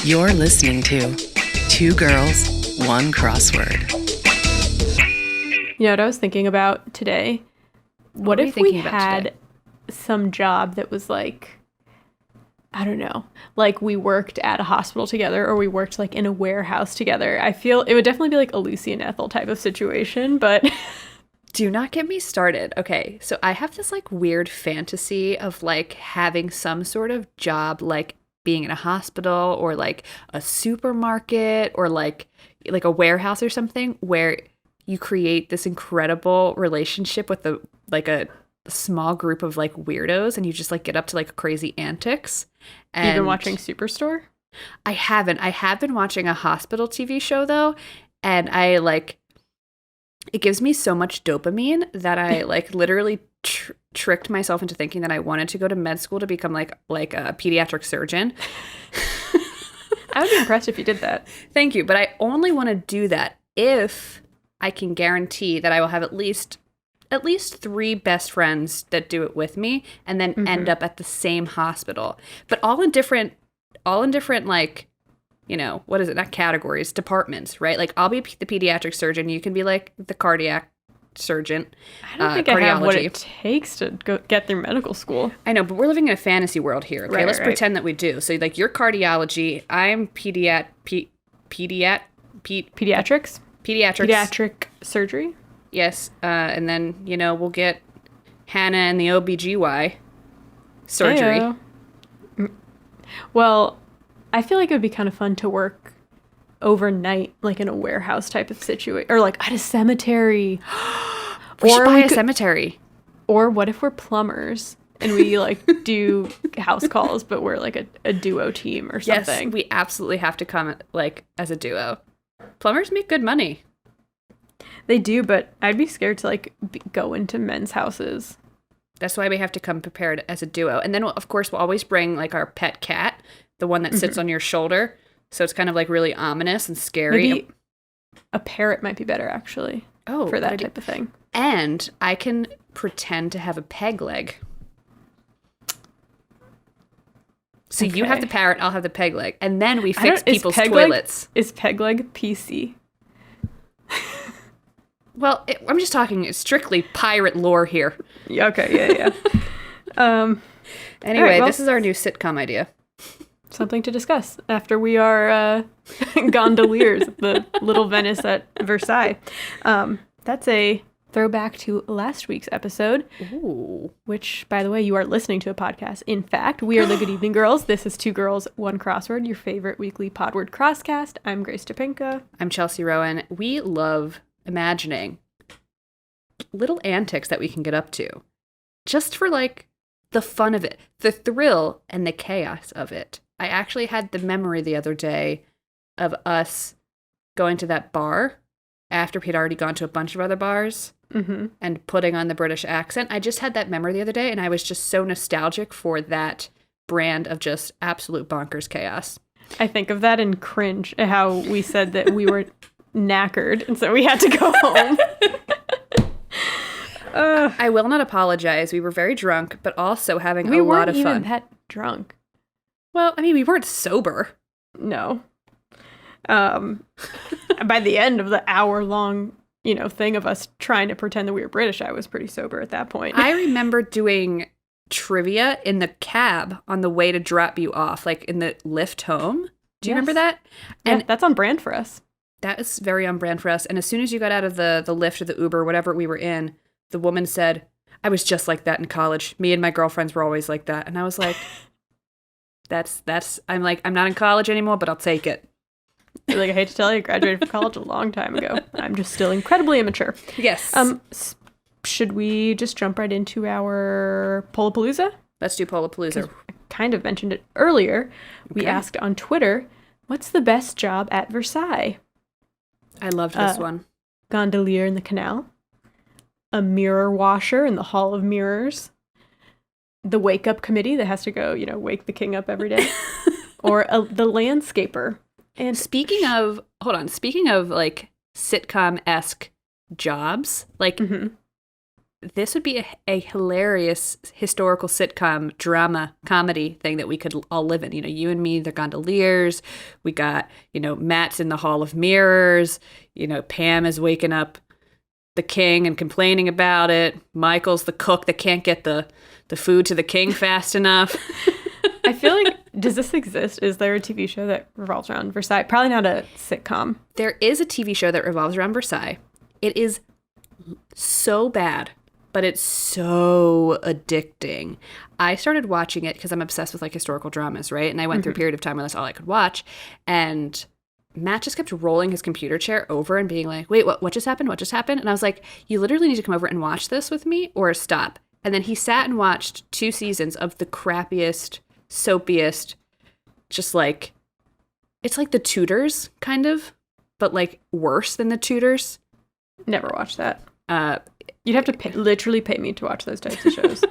You're listening to Two Girls, One Crossword. You know what I was thinking about today? What if we had some job that was like, I don't know, like we worked at a hospital together or we worked like in a warehouse together? I feel it would definitely be like a Lucy and Ethel type of situation, but... Do not get me started. Okay, so I have this like weird fantasy of like having some sort of job, like being in a hospital or like a supermarket or like a warehouse or something, where you create this incredible relationship with a small group of like weirdos, and you just like get up to like crazy antics. And You've been watching Superstore? I haven't. I have been watching a hospital TV show though, and I like. It gives me so much dopamine that I like literally tricked myself into thinking that I wanted to go to med school to become like a pediatric surgeon. I would be impressed if you did that. Thank you. But I only want to do that if I can guarantee that I will have at least 3 best friends that do it with me and then end up at the same hospital. But all in different like, you know, what is it? Not categories, departments, right? Like I'll be the pediatric surgeon. You can be like the cardiac surgeon. I don't think I have what it takes to go get through medical school. I know, but we're living in a fantasy world here. Okay, let's pretend that we do. So like you're cardiology, I'm pediatrics. Pediatric surgery. Yes, and then, you know, we'll get Hannah and the OBGY surgery. Heyo. Well, I feel like it would be kind of fun to work overnight, like in a warehouse type of situation, or like at a cemetery. We should buy a cemetery. Or what if we're plumbers and we like do house calls, but we're like a duo team or something? Yes, we absolutely have to come like as a duo. Plumbers make good money. They do, but I'd be scared to like go into men's houses. That's why we have to come prepared as a duo. And then, of course, we'll always bring like our pet cat, the one that sits on your shoulder. So it's kind of like really ominous and scary. Maybe a parrot might be better, actually, for that type of thing. And I can pretend to have a peg leg. So you have the parrot, I'll have the peg leg. And then we fix people's toilets. Is peg leg PC? Well, I'm just talking strictly pirate lore here. Okay, yeah. Anyway, this is our new sitcom idea. Something to discuss after we are gondoliers at the Little Venice at Versailles. That's a throwback to last week's episode. Ooh. Which, by the way, you are listening to a podcast. In fact, we are the Good Evening Girls. This is Two Girls, One Crossword, your favorite weekly Podword crosscast. I'm Grace Topinka. I'm Chelsea Rowan. We love imagining little antics that we can get up to just for like the fun of it, the thrill and the chaos of it. I actually had the memory the other day of us going to that bar after we'd already gone to a bunch of other bars and putting on the British accent. I just had that memory the other day, and I was just so nostalgic for that brand of just absolute bonkers chaos. I think of that and cringe at how we said that we were knackered, and so we had to go home. I will not apologize. We were very drunk, but also having a lot of fun. We weren't even that drunk. Well, I mean, we weren't sober. No. By the end of the hour-long, thing of us trying to pretend that we were British, I was pretty sober at that point. I remember doing trivia in the cab on the way to drop you off, like in the lift home. Do you remember that? And that's on brand for us. That is very on brand for us. And as soon as you got out of the Lyft or the Uber, whatever we were in, the woman said, "I was just like that in college. Me and my girlfriends were always like that." And I was like, I'm not in college anymore, but I'll take it. You're like, I hate to tell you, I graduated from college a long time ago. I'm just still incredibly immature. Yes. Should we just jump right into our Polapalooza? Let's do Polapalooza. I kind of mentioned it earlier. Okay. We asked on Twitter, what's the best job at Versailles? I loved this one. Gondolier in the canal. A mirror washer in the Hall of Mirrors. The wake-up committee that has to go, wake the king up every day. Or the landscaper. And speaking of like sitcom-esque jobs, like this would be a hilarious historical sitcom drama comedy thing that we could all live in. You know, you and me, the gondoliers. We got, you know, Matt's in the Hall of Mirrors. You know, Pam is waking up the king and complaining about it. Michael's the cook that can't get the food to the king fast enough. I feel like, does this exist? Is there a TV show that revolves around Versailles? Probably not a sitcom. There is a TV show that revolves around Versailles. It is so bad, but it's so addicting. I started watching it because I'm obsessed with like historical dramas, right? And I went through a period of time when that's all I could watch. And Matt just kept rolling his computer chair over and being like, wait, what just happened? What just happened? And I was like, you literally need to come over and watch this with me or stop. And then he sat and watched 2 seasons of the crappiest, soapiest, just like, it's like the Tudors, kind of, but like worse than the Tudors. Never watched that. You'd have to literally pay me to watch those types of shows.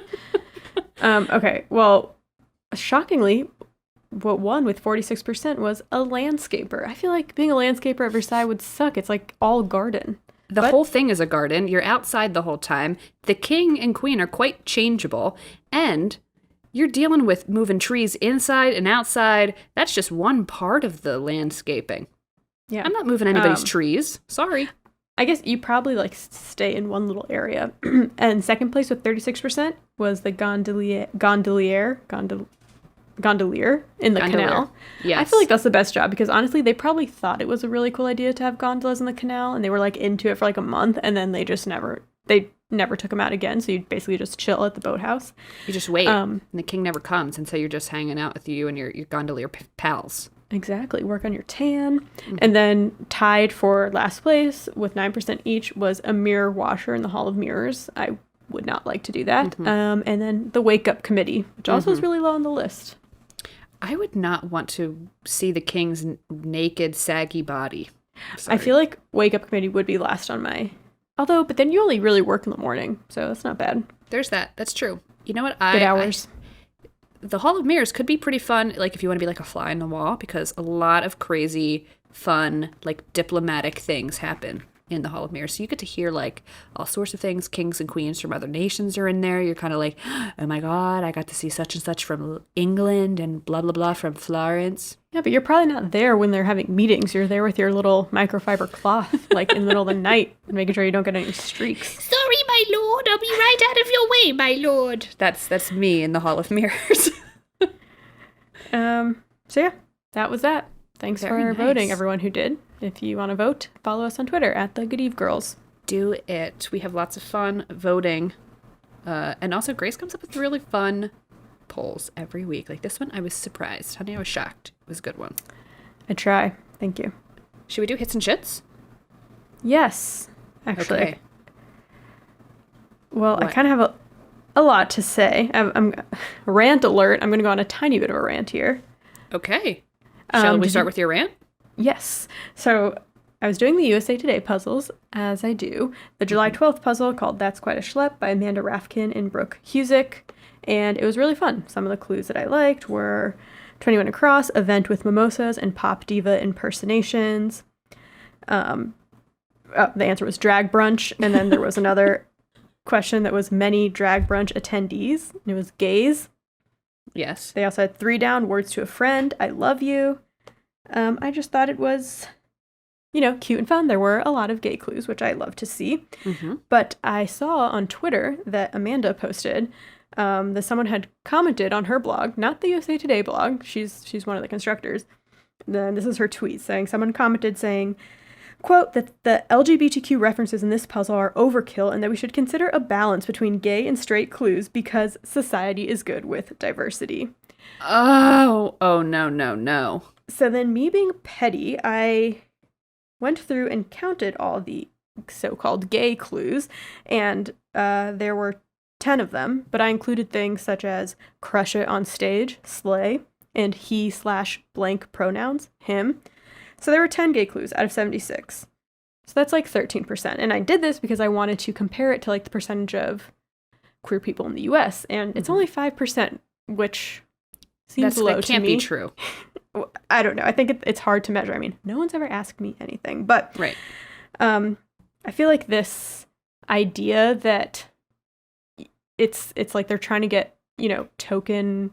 Okay, well, shockingly, what won with 46% was a landscaper. I feel like being a landscaper at Versailles would suck. It's like all garden. The whole thing is a garden. You're outside the whole time. The king and queen are quite changeable. And you're dealing with moving trees inside and outside. That's just one part of the landscaping. Yeah. I'm not moving anybody's trees. Sorry. I guess you probably like stay in one little area. And second place with 36% was the gondolier in the canal. Yes. I feel like that's the best job because honestly, they probably thought it was a really cool idea to have gondolas in the canal and they were like into it for like a month and then they never took them out again. So you basically just chill at the boathouse. You just wait and the king never comes. And so you're just hanging out with you and your gondolier pals. Exactly. Work on your tan. Mm-hmm. And then tied for last place with 9% each was a mirror washer in the Hall of Mirrors. I would not like to do that. Mm-hmm. And then the Wake Up Committee, which also is really low on the list. I would not want to see the king's naked, saggy body. I feel like Wake Up Committee would be last on my... but then you only really work in the morning, so that's not bad. There's that. That's true. You know what? Good hours. The Hall of Mirrors could be pretty fun, like if you want to be like a fly on the wall, because a lot of crazy, fun, like diplomatic things happen in the Hall of Mirrors. So you get to hear like all sorts of things. Kings and queens from other nations are in there. You're kind of like, oh my God, I got to see such and such from England and blah, blah, blah from Florence. Yeah, but you're probably not there when they're having meetings. You're there with your little microfiber cloth, like in the middle of the night, making sure you don't get any streaks. Sorry, my lord. I'll be right out of your way, my lord. That's me in the Hall of Mirrors. So yeah, that was that. Thanks Very for nice. voting, everyone who did. If you want to vote, follow us on Twitter at the Good Eve Girls. Do it. We have lots of fun voting. And also Grace comes up with really fun polls every week. Like this one, I was surprised. Honey, I was shocked. It was a good one. I try. Thank you. Should we do hits and shits? Yes, actually. Okay. Well, what? I kind of have a lot to say. I'm rant alert. I'm going to go on a tiny bit of a rant here. Okay. Shall we start with your rant? Yes. So I was doing the USA Today puzzles, as I do. The July 12th puzzle called That's Quite a Schlep by Amanda Rafkin and Brooke Husick. And it was really fun. Some of the clues that I liked were 21 Across, event with mimosas, and pop diva impersonations. The answer was drag brunch. And then there was another question that was many drag brunch attendees. And it was gays. Yes. They also had 3 down, words to a friend, I love you. I just thought it was, cute and fun. There were a lot of gay clues, which I love to see. Mm-hmm. But I saw on Twitter that Amanda posted that someone had commented on her blog, not the USA Today blog. She's one of the constructors. Then this is her tweet saying, someone commented saying, quote, that the LGBTQ references in this puzzle are overkill and that we should consider a balance between gay and straight clues because society is good with diversity. Oh, no. So then me being petty, I went through and counted all the so-called gay clues, and there were 10 of them, but I included things such as crush it on stage, slay, and he/blank pronouns, him. So there were 10 gay clues out of 76. So that's like 13%. And I did this because I wanted to compare it to like the percentage of queer people in the US. And it's only 5%, which seems low to me. That can't be true. I don't know. I think it's hard to measure. I mean, no one's ever asked me anything. But right. I feel like this idea that it's like they're trying to get, token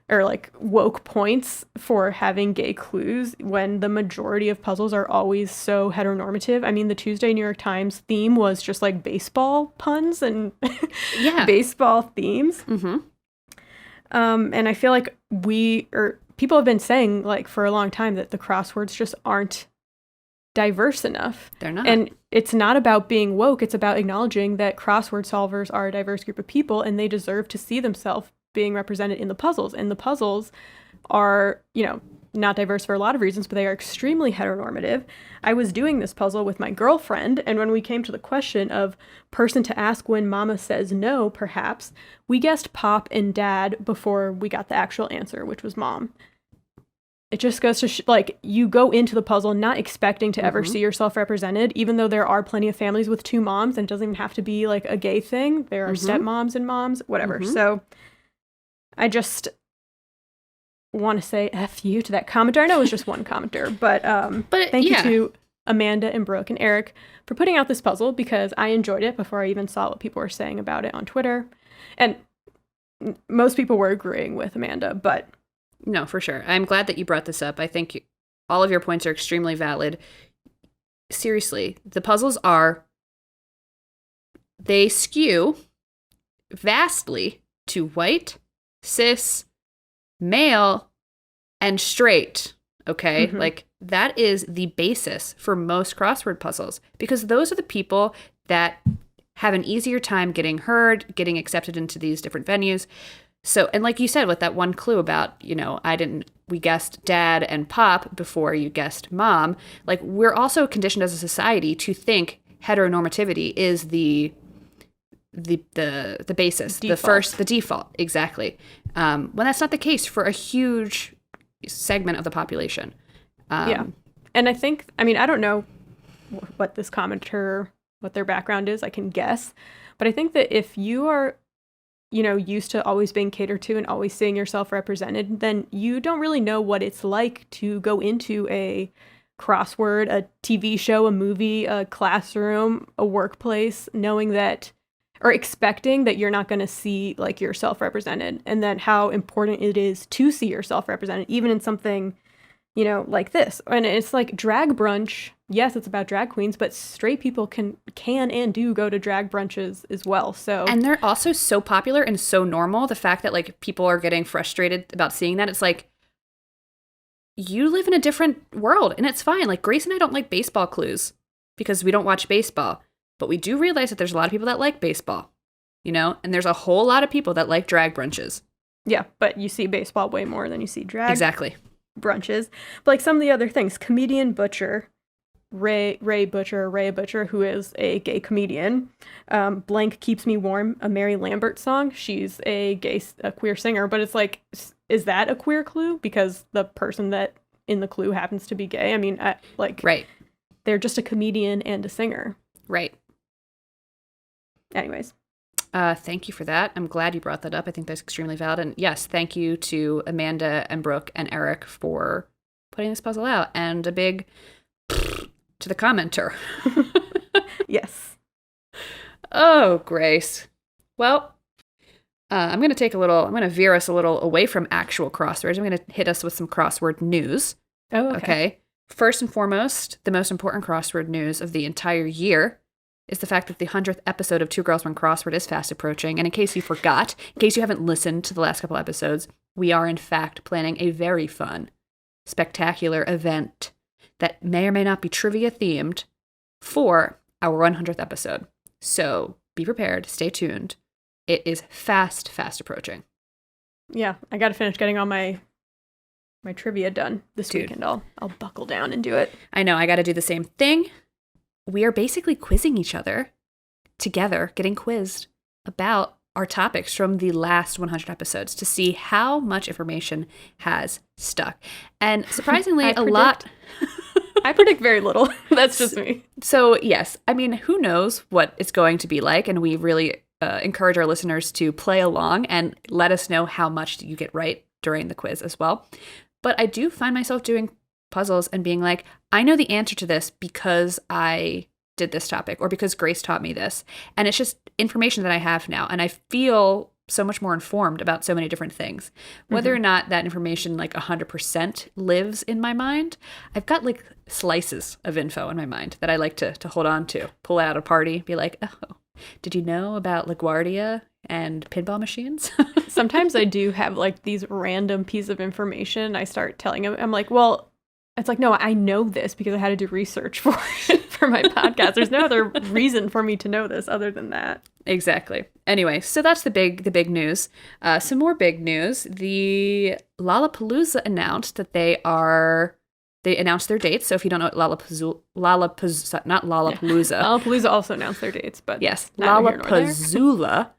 or like woke points for having gay clues when the majority of puzzles are always so heteronormative. I mean, the Tuesday New York Times theme was just like baseball puns and baseball themes. Mm-hmm. And I feel like people have been saying like for a long time that the crosswords just aren't diverse enough. They're not. And it's not about being woke. It's about acknowledging that crossword solvers are a diverse group of people and they deserve to see themselves being represented in the puzzles. And the puzzles are, not diverse for a lot of reasons, but they are extremely heteronormative. I was doing this puzzle with my girlfriend, and when we came to the question of person to ask when mama says no, perhaps, we guessed pop and dad before we got the actual answer, which was mom. It just goes to you go into the puzzle not expecting to ever see yourself represented, even though there are plenty of families with two moms, and it doesn't even have to be like a gay thing. There are stepmoms and moms, whatever. So I just want to say F you to that commenter. I know it was just one commenter, but thank you to Amanda and Brooke and Eric for putting out this puzzle, because I enjoyed it before I even saw what people were saying about it on Twitter. And most people were agreeing with Amanda, but... No, for sure. I'm glad that you brought this up. I think all of your points are extremely valid. Seriously, the puzzles they skew vastly to white, cis, male, and straight, okay? Like, that is the basis for most crossword puzzles, because those are the people that have an easier time getting heard, getting accepted into these different venues. So, and like you said, with that one clue about, we guessed dad and pop before you guessed mom, like, we're also conditioned as a society to think heteronormativity is the basis, the default, exactly. When that's not the case for a huge segment of the population. And I think, I don't know what this commenter, what their background is, I can guess, but I think that if you are, used to always being catered to and always seeing yourself represented, then you don't really know what it's like to go into a crossword, a TV show, a movie, a classroom, a workplace, knowing that, or expecting that you're not going to see like yourself represented, and then how important it is to see yourself represented, even in something, like this. And it's like drag brunch. Yes, it's about drag queens, but straight people can and do go to drag brunches as well. So, and they're also so popular and so normal. The fact that like people are getting frustrated about seeing that, it's like, you live in a different world and it's fine. Like, Grace and I don't like baseball clues because we don't watch baseball, but we do realize that there's a lot of people that like baseball, and there's a whole lot of people that like drag brunches. Yeah, but you see baseball way more than you see drag. Exactly. Brunches. But like some of the other things, comedian Butcher, Ray Butcher, who is a gay comedian. Blank Keeps Me Warm, a Mary Lambert song. She's a queer singer, but it's like, is that a queer clue? Because the person that in the clue happens to be gay. I mean, right. They're just a comedian and a singer. Right. Anyways. Thank you for that. I'm glad you brought that up. I think that's extremely valid. And yes, thank you to Amanda and Brooke and Eric for putting this puzzle out. And a big to the commenter. Yes. Oh, Grace. Well, I'm going to veer us a little away from actual crosswords. I'm going to hit us with some crossword news. Oh, okay. First and foremost, the most important crossword news of the entire year is the fact that the 100th episode of Two Girls, One Crossword is fast approaching. And in case you forgot, in case you haven't listened to the last couple episodes, we are in fact planning a very fun, spectacular event that may or may not be trivia themed for our 100th episode. So be prepared, stay tuned. It is fast approaching. Yeah, I got to finish getting all my trivia done this weekend. I'll buckle down and do it. I know, I got to do the same thing. We are basically quizzing each other together, getting quizzed about our topics from the last 100 episodes to see how much information has stuck. And surprisingly, a lot. I predict very little. That's just me. So yes, I mean, who knows what it's going to be like? And we really encourage our listeners to play along and let us know how much you get right during the quiz as well. But I do find myself doing puzzles and being like, I know the answer to this because I did this topic or because Grace taught me this. And it's just information that I have now. And I feel so much more informed about so many different things. Whether or not that information like 100% lives in my mind, I've got like slices of info in my mind that I like to hold on to, pull out at a party, be like, oh, did you know about LaGuardia and pinball machines? Sometimes I do have like these random piece of information. I start telling them, I'm like, well, it's like, no, I know this because I had to do research for it for my podcast. There's no other reason for me to know this other than that. Exactly. Anyway, so that's the big news. Some more big news. The Lollapalooza announced that they announced their dates. So if you don't know what Lollapalooza also announced their dates, but yes, Lollapalooza,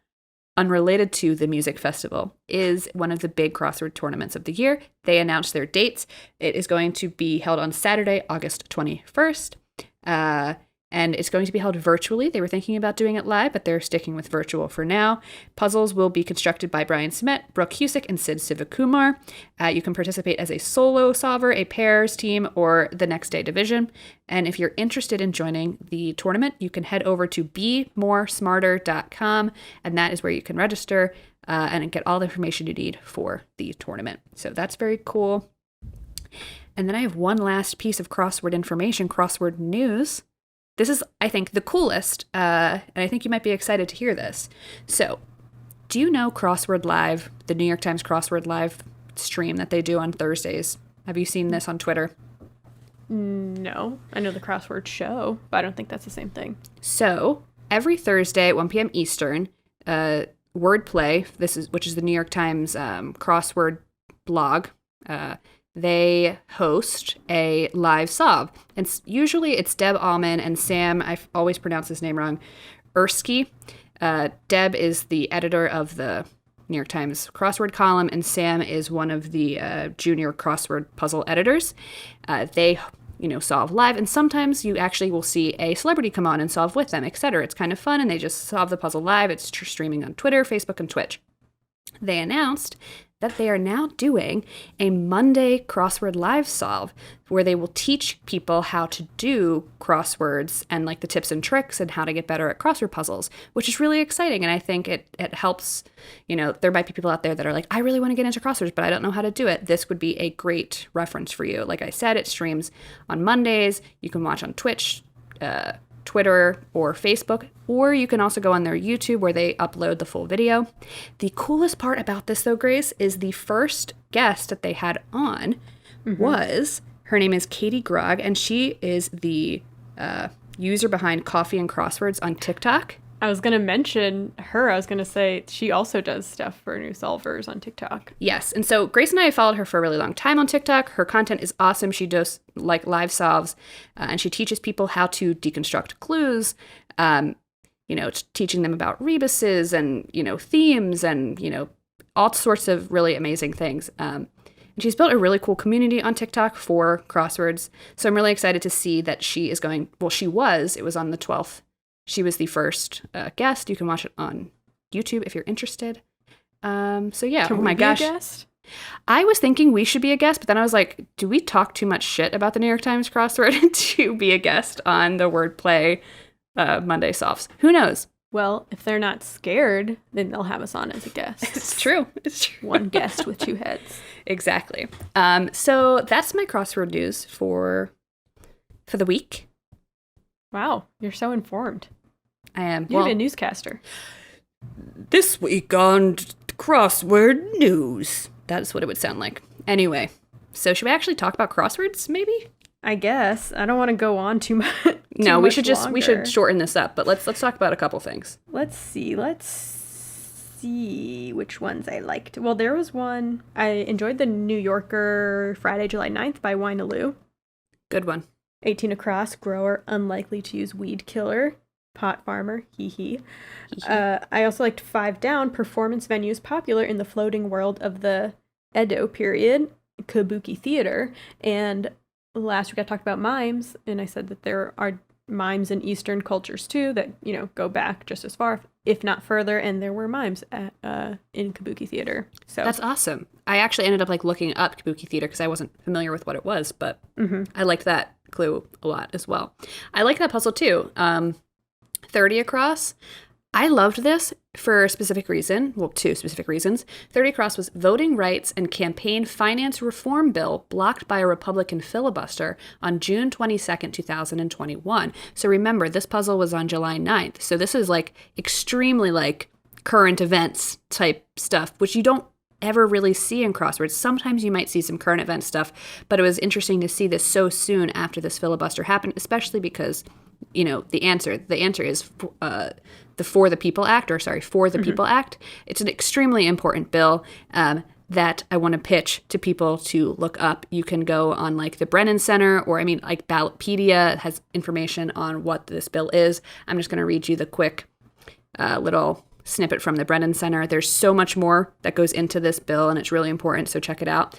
unrelated to the music festival, is one of the big crossword tournaments of the year. They announced their dates. It is going to be held on Saturday, August 21st. And it's going to be held virtually. They were thinking about doing it live, but they're sticking with virtual for now. Puzzles will be constructed by Brian Smet, Brooke Husick, and Sid Sivakumar. You can participate as a solo solver, a pairs team, or the next day division. And if you're interested in joining the tournament, you can head over to bemoresmarter.com, and that is where you can register and get all the information you need for the tournament. So that's very cool. And then I have one last piece of crossword information, crossword news. This is, I think, the coolest, and I think you might be excited to hear this. So, do you know Crossword Live, the New York Times Crossword Live stream that they do on Thursdays? Have you seen this on Twitter? No. I know the crossword show, but I don't think that's the same thing. So, every Thursday at 1 p.m. Eastern, Wordplay, which is the New York Times crossword blog, they host a live solve. And usually it's Deb Allman and Sam, I always pronounce his name wrong, Erskine. Deb is the editor of the New York Times crossword column, and Sam is one of the junior crossword puzzle editors. They solve live, and sometimes you actually will see a celebrity come on and solve with them, etc. It's kind of fun, and they just solve the puzzle live. It's streaming on Twitter, Facebook, and Twitch. They announced that they are now doing a Monday crossword live solve where they will teach people how to do crosswords and like the tips and tricks and how to get better at crossword puzzles, which is really exciting. And I think it helps, there might be people out there that are like, I really want to get into crosswords, but I don't know how to do it. This would be a great reference for you. Like I said, it streams on Mondays. You can watch on Twitch, Twitter, or Facebook, or you can also go on their YouTube where they upload the full video. The coolest part about this, though, Grace, is the first guest that they had on her name is Katie Grog, and she is the user behind Coffee and Crosswords on TikTok. I was going to mention her. I was going to say she also does stuff for new solvers on TikTok. Yes. And so Grace and I have followed her for a really long time on TikTok. Her content is awesome. She does like live solves and she teaches people how to deconstruct clues, teaching them about rebuses and, themes and, all sorts of really amazing things. And she's built a really cool community on TikTok for crosswords. So I'm really excited to see that it was on the 12th. She was the first guest. You can watch it on YouTube if you're interested. So yeah, Can we be a guest? I was thinking we should be a guest, but then I was like, do we talk too much shit about the New York Times crossword to be a guest on the Wordplay Monday Softs? Who knows? Well, if they're not scared, then they'll have us on as a guest. It's true. It's true. One guest with two heads. Exactly. So that's my crossword news for the week. Wow, you're so informed. I am. You're a newscaster. This week on Crossword News. That's what it would sound like. Anyway, so should we actually talk about crosswords, maybe? I guess. I don't want to go on too much. No, we should shorten this up, but let's talk about a couple things. Let's see which ones I liked. Well, there was one. I enjoyed the New Yorker Friday, July 9th by Winaloo. Good one. 18 across, grower unlikely to use weed killer, pot farmer, hee hee. I also liked 5 down, performance venues popular in the floating world of the Edo period, kabuki theater. And last week I talked about mimes, and I said that there are mimes in Eastern cultures too that, go back just as far, if not further, and there were mimes in kabuki theater. So that's awesome. I actually ended up looking up kabuki theater because I wasn't familiar with what it was, but I liked that clue a lot as well. I like that puzzle too. 30 across. I loved this for a specific reason. Well, 2 specific reasons. 30 across was voting rights and campaign finance reform bill blocked by a Republican filibuster on June 22nd, 2021. So remember, this puzzle was on July 9th. So this is like extremely like current events type stuff, which you don't ever really see in crosswords. Sometimes you might see some current event stuff, but it was interesting to see this so soon after this filibuster happened, especially because, you know, the answer is the For the People Act. It's an extremely important bill that I want to pitch to people to look up. You can go on like the Brennan Center, or I mean like Ballotpedia has information on what this bill is. I'm just going to read you the quick little snippet from the Brennan Center. There's so much more that goes into this bill, and it's really important, so check it out.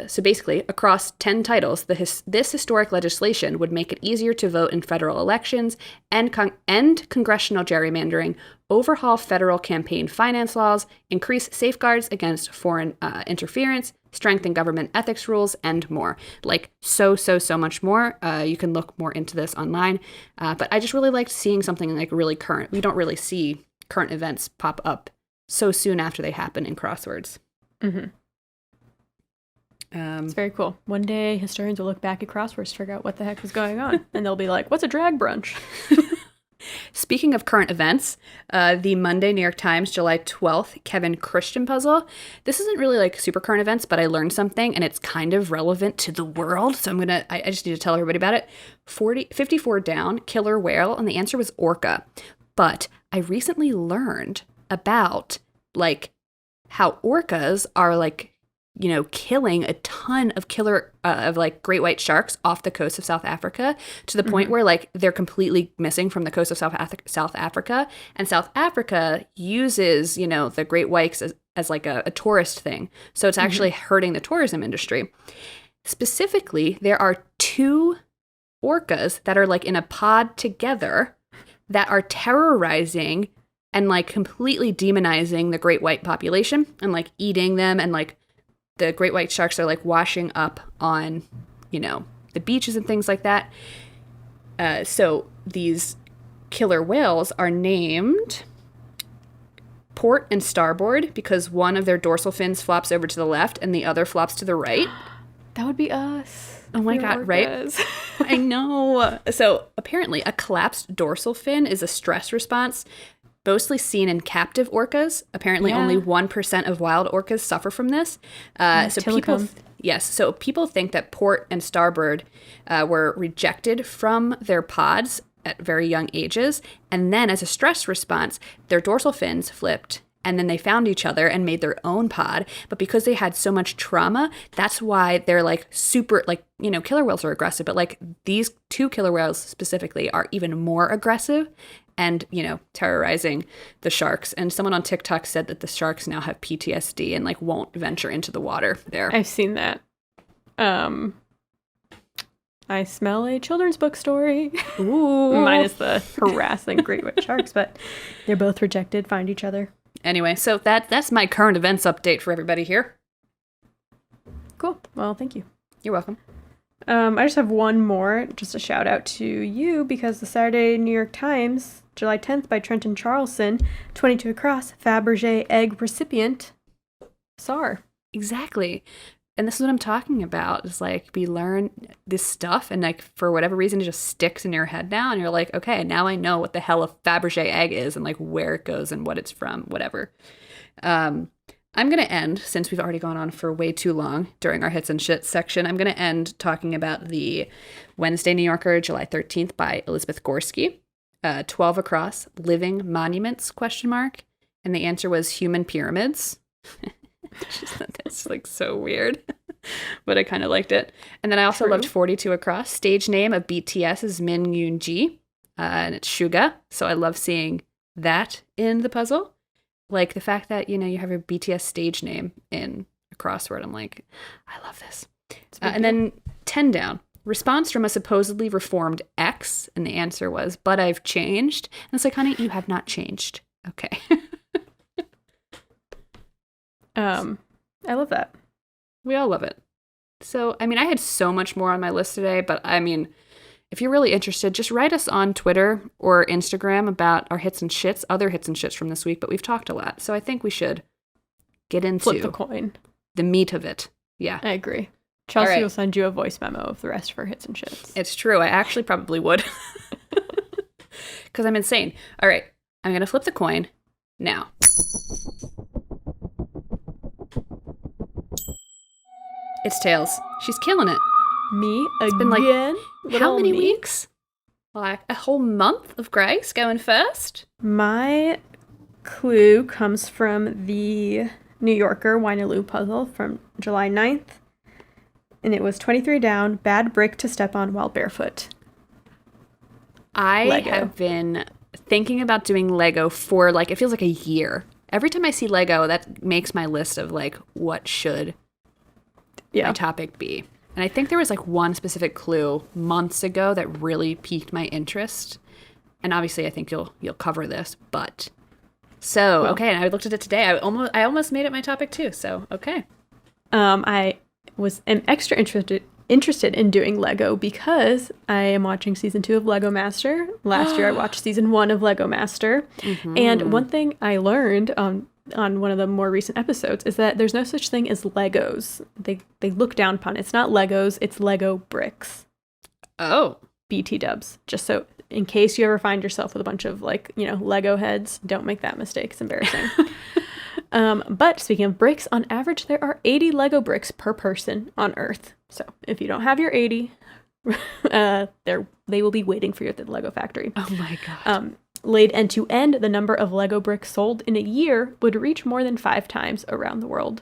So basically, across 10 titles, this historic legislation would make it easier to vote in federal elections, end congressional gerrymandering, overhaul federal campaign finance laws, increase safeguards against foreign interference, strengthen government ethics rules, and more. Like so much more. You can look more into this online. But I just really liked seeing something like really current. We don't really see current events pop up so soon after they happen in crosswords. Mm-hmm. It's very cool. One day, historians will look back at crosswords to figure out what the heck was going on. And they'll be like, what's a drag brunch? Speaking of current events, the Monday New York Times, July 12th, Kevin Christian puzzle. This isn't really like super current events, but I learned something, and it's kind of relevant to the world. So I just need to tell everybody about it. 54 down, killer whale, and the answer was orca. But I recently learned about like how orcas are like, you know, killing a ton of of like great white sharks off the coast of South Africa, to the point where like they're completely missing from the coast of South Africa. And South Africa uses, you know, the great whites as like a tourist thing. So it's actually hurting the tourism industry. Specifically, there are 2 orcas that are like in a pod together that are terrorizing and like completely demonizing the great white population and like eating them, and like the great white sharks are like washing up on, you know, the beaches and things like that. So these killer whales are named port and starboard because one of their dorsal fins flops over to the left and the other flops to the right. That would be us. Oh my God, right? I know. So apparently a collapsed dorsal fin is a stress response mostly seen in captive orcas. Apparently only 1% of wild orcas suffer from this. So people think that port and starboard were rejected from their pods at very young ages. And then as a stress response, their dorsal fins flipped, and then they found each other and made their own pod. But because they had so much trauma, that's why they're like super, like, you know, killer whales are aggressive, but like these 2 killer whales specifically are even more aggressive and, you know, terrorizing the sharks. And someone on TikTok said that the sharks now have PTSD and like won't venture into the water there. I've seen that. I smell a children's book story. Ooh. Minus the harassing great white sharks, but they're both rejected, find each other. Anyway, so that's my current events update for everybody here. Cool. Well, thank you. You're welcome. I just have one more, just a shout out to you, because the Saturday New York Times, July 10th by Trenton Charlson, 22 across, Fabergé egg recipient, SAR. Exactly. And this is what I'm talking about. It's like we learn this stuff and like for whatever reason it just sticks in your head now, and you're like, okay, now I know what the hell a Fabergé egg is and like where it goes and what it's from, whatever. I'm going to end, since we've already gone on for way too long during our hits and shits section, I'm going to end talking about the Wednesday New Yorker, July 13th by Elizabeth Gorski. 12 across, living monuments, ? And the answer was human pyramids. That's like so weird, but I kind of liked it. And then I also loved 42 across. Stage name of BTS is Min Yoonji, and it's Suga. So I love seeing that in the puzzle. Like the fact that, you know, you have a BTS stage name in a crossword. I'm like, I love this. And then 10 down. Response from a supposedly reformed ex. And the answer was, but I've changed. And it's like, honey, you have not changed. Okay. I love that. We all love it. So, I mean, I had so much more on my list today, but I mean, if you're really interested, just write us on Twitter or Instagram about our hits and shits, other hits and shits from this week, but we've talked a lot. So I think we should get into Flip the coin. The meat of it. Yeah. I agree. Chelsea will send you a voice memo of the rest of her hits and shits. It's true. I actually probably would. Because I'm insane. All right. I'm going to flip the coin now. It's tails. She's killing it. Me again? It's been like, how many me? weeks? Like a whole month of Grace going first? My clue comes from the New Yorker Wine-a-Loo puzzle from July 9th. And it was 23 down, bad brick to step on while barefoot. I have been thinking about doing Lego for like, it feels like a year. Every time I see Lego, that makes my list of like, what should my topic be? And I think there was like one specific clue months ago that really piqued my interest. And obviously I think you'll cover this, but so, okay. And I looked at it today. I almost made it my topic too. So, okay. I am extra interested in doing Lego because I am watching season 2 of Lego Master. Last year I watched season 1 of Lego Master. Mm-hmm. And one thing I learned on one of the more recent episodes is that there's no such thing as Legos. They look down upon it. It's not Legos, it's Lego bricks. Oh. BT dubs. Just so in case you ever find yourself with a bunch of like, Lego heads, don't make that mistake. It's embarrassing. But speaking of bricks, on average, there are 80 Lego bricks per person on Earth. So if you don't have your 80, they will be waiting for you at the Lego factory. Oh my God. Laid end to end, the number of Lego bricks sold in a year would reach more than 5 times around the world.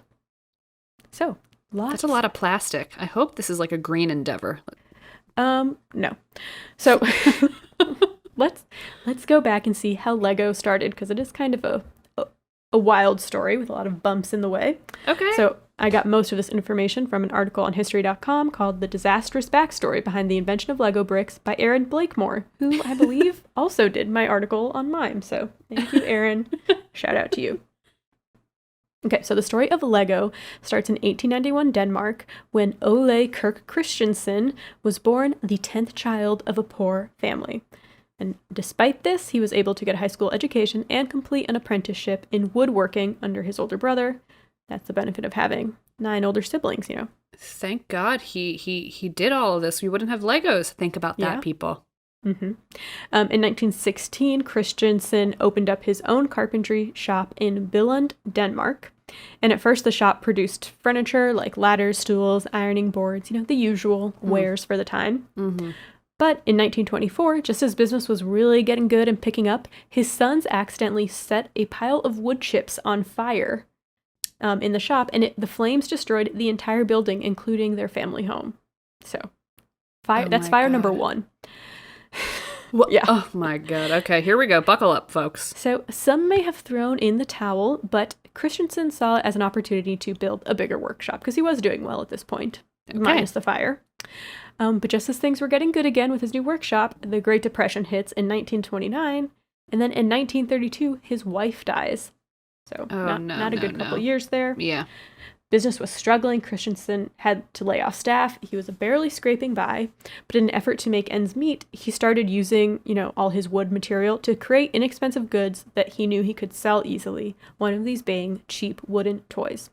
So, lots. That's a lot of plastic. I hope this is like a green endeavor. No. So, let's go back and see how Lego started, because it is kind of a wild story with a lot of bumps in the way. Okay. So, I got most of this information from an article on history.com called The Disastrous Backstory Behind the Invention of Lego Bricks by Aaron Blakemore, who I believe also did my article on Mime. So thank you, Aaron. Shout out to you. Okay, so the story of Lego starts in 1891 Denmark when Ole Kirk Christensen was born, the 10th child of a poor family. And despite this, he was able to get a high school education and complete an apprenticeship in woodworking under his older brother. That's the benefit of having 9 older siblings, Thank God he did all of this. We wouldn't have Legos. Think about that, people. Mm-hmm. In 1916, Christensen opened up his own carpentry shop in Billund, Denmark. And at first, the shop produced furniture like ladders, stools, ironing boards, the usual wares for the time. Mm-hmm. But in 1924, just as business was really getting good and picking up, his sons accidentally set a pile of wood chips on fire in the shop, and the flames destroyed the entire building, including their family home. So, that's fire number 1. Well, yeah. Oh my God. Okay, here we go. Buckle up, folks. So, some may have thrown in the towel, but Christensen saw it as an opportunity to build a bigger workshop, because he was doing well at this point, minus the fire. But just as things were getting good again with his new workshop, the Great Depression hits in 1929, and then in 1932, his wife dies. So not a good couple years there. Yeah. Business was struggling. Christensen had to lay off staff. He was barely scraping by. But in an effort to make ends meet, he started using, all his wood material to create inexpensive goods that he knew he could sell easily. One of these being cheap wooden toys.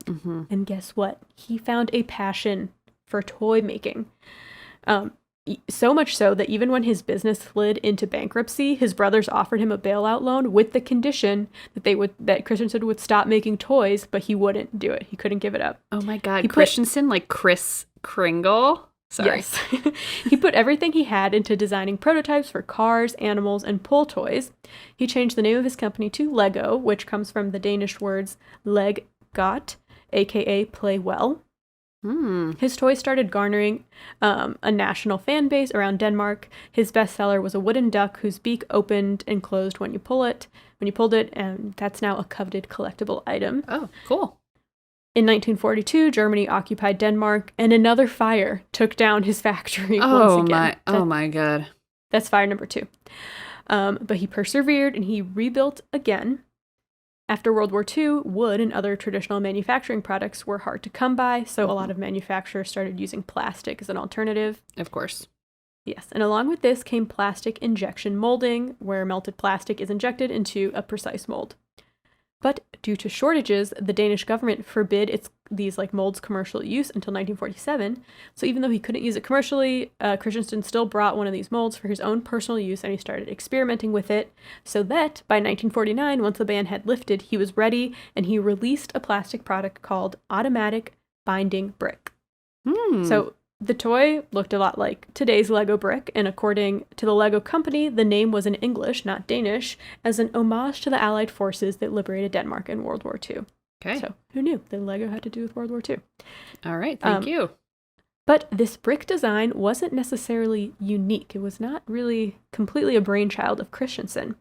Mm-hmm. And guess what? He found a passion for toy making. So much so that even when his business slid into bankruptcy, his brothers offered him a bailout loan with the condition that Christensen would stop making toys, but he wouldn't do it. He couldn't give it up. Oh my God. Christensen, like Kris Kringle? Sorry. Yes. He put everything he had into designing prototypes for cars, animals, and pull toys. He changed the name of his company to Lego, which comes from the Danish words leg godt, aka play well. His toys started garnering a national fan base around Denmark. His bestseller was a wooden duck whose beak opened and closed when you pulled it, and that's now a coveted collectible item. Oh, cool. In 1942, Germany occupied Denmark, and another fire took down his factory once again. Oh my God. That's fire number 2. But he persevered, and he rebuilt again. After World War II, wood and other traditional manufacturing products were hard to come by, so a lot of manufacturers started using plastic as an alternative. Of course. Yes, and along with this came plastic injection molding, where melted plastic is injected into a precise mold. But due to shortages, the Danish government forbid these molds commercial use until 1947. So even though he couldn't use it commercially, Christensen still brought one of these molds for his own personal use, and he started experimenting with it. So that by 1949, once the ban had lifted, he was ready, and he released a plastic product called automatic binding brick. So the toy looked a lot like today's Lego brick, and according to the Lego company, the name was in English, not Danish, as an homage to the Allied forces that liberated Denmark in World War II. Okay. So who knew that Lego had to do with World War II? All right, thank you. But this brick design wasn't necessarily unique. It was not really completely a brainchild of Christensen.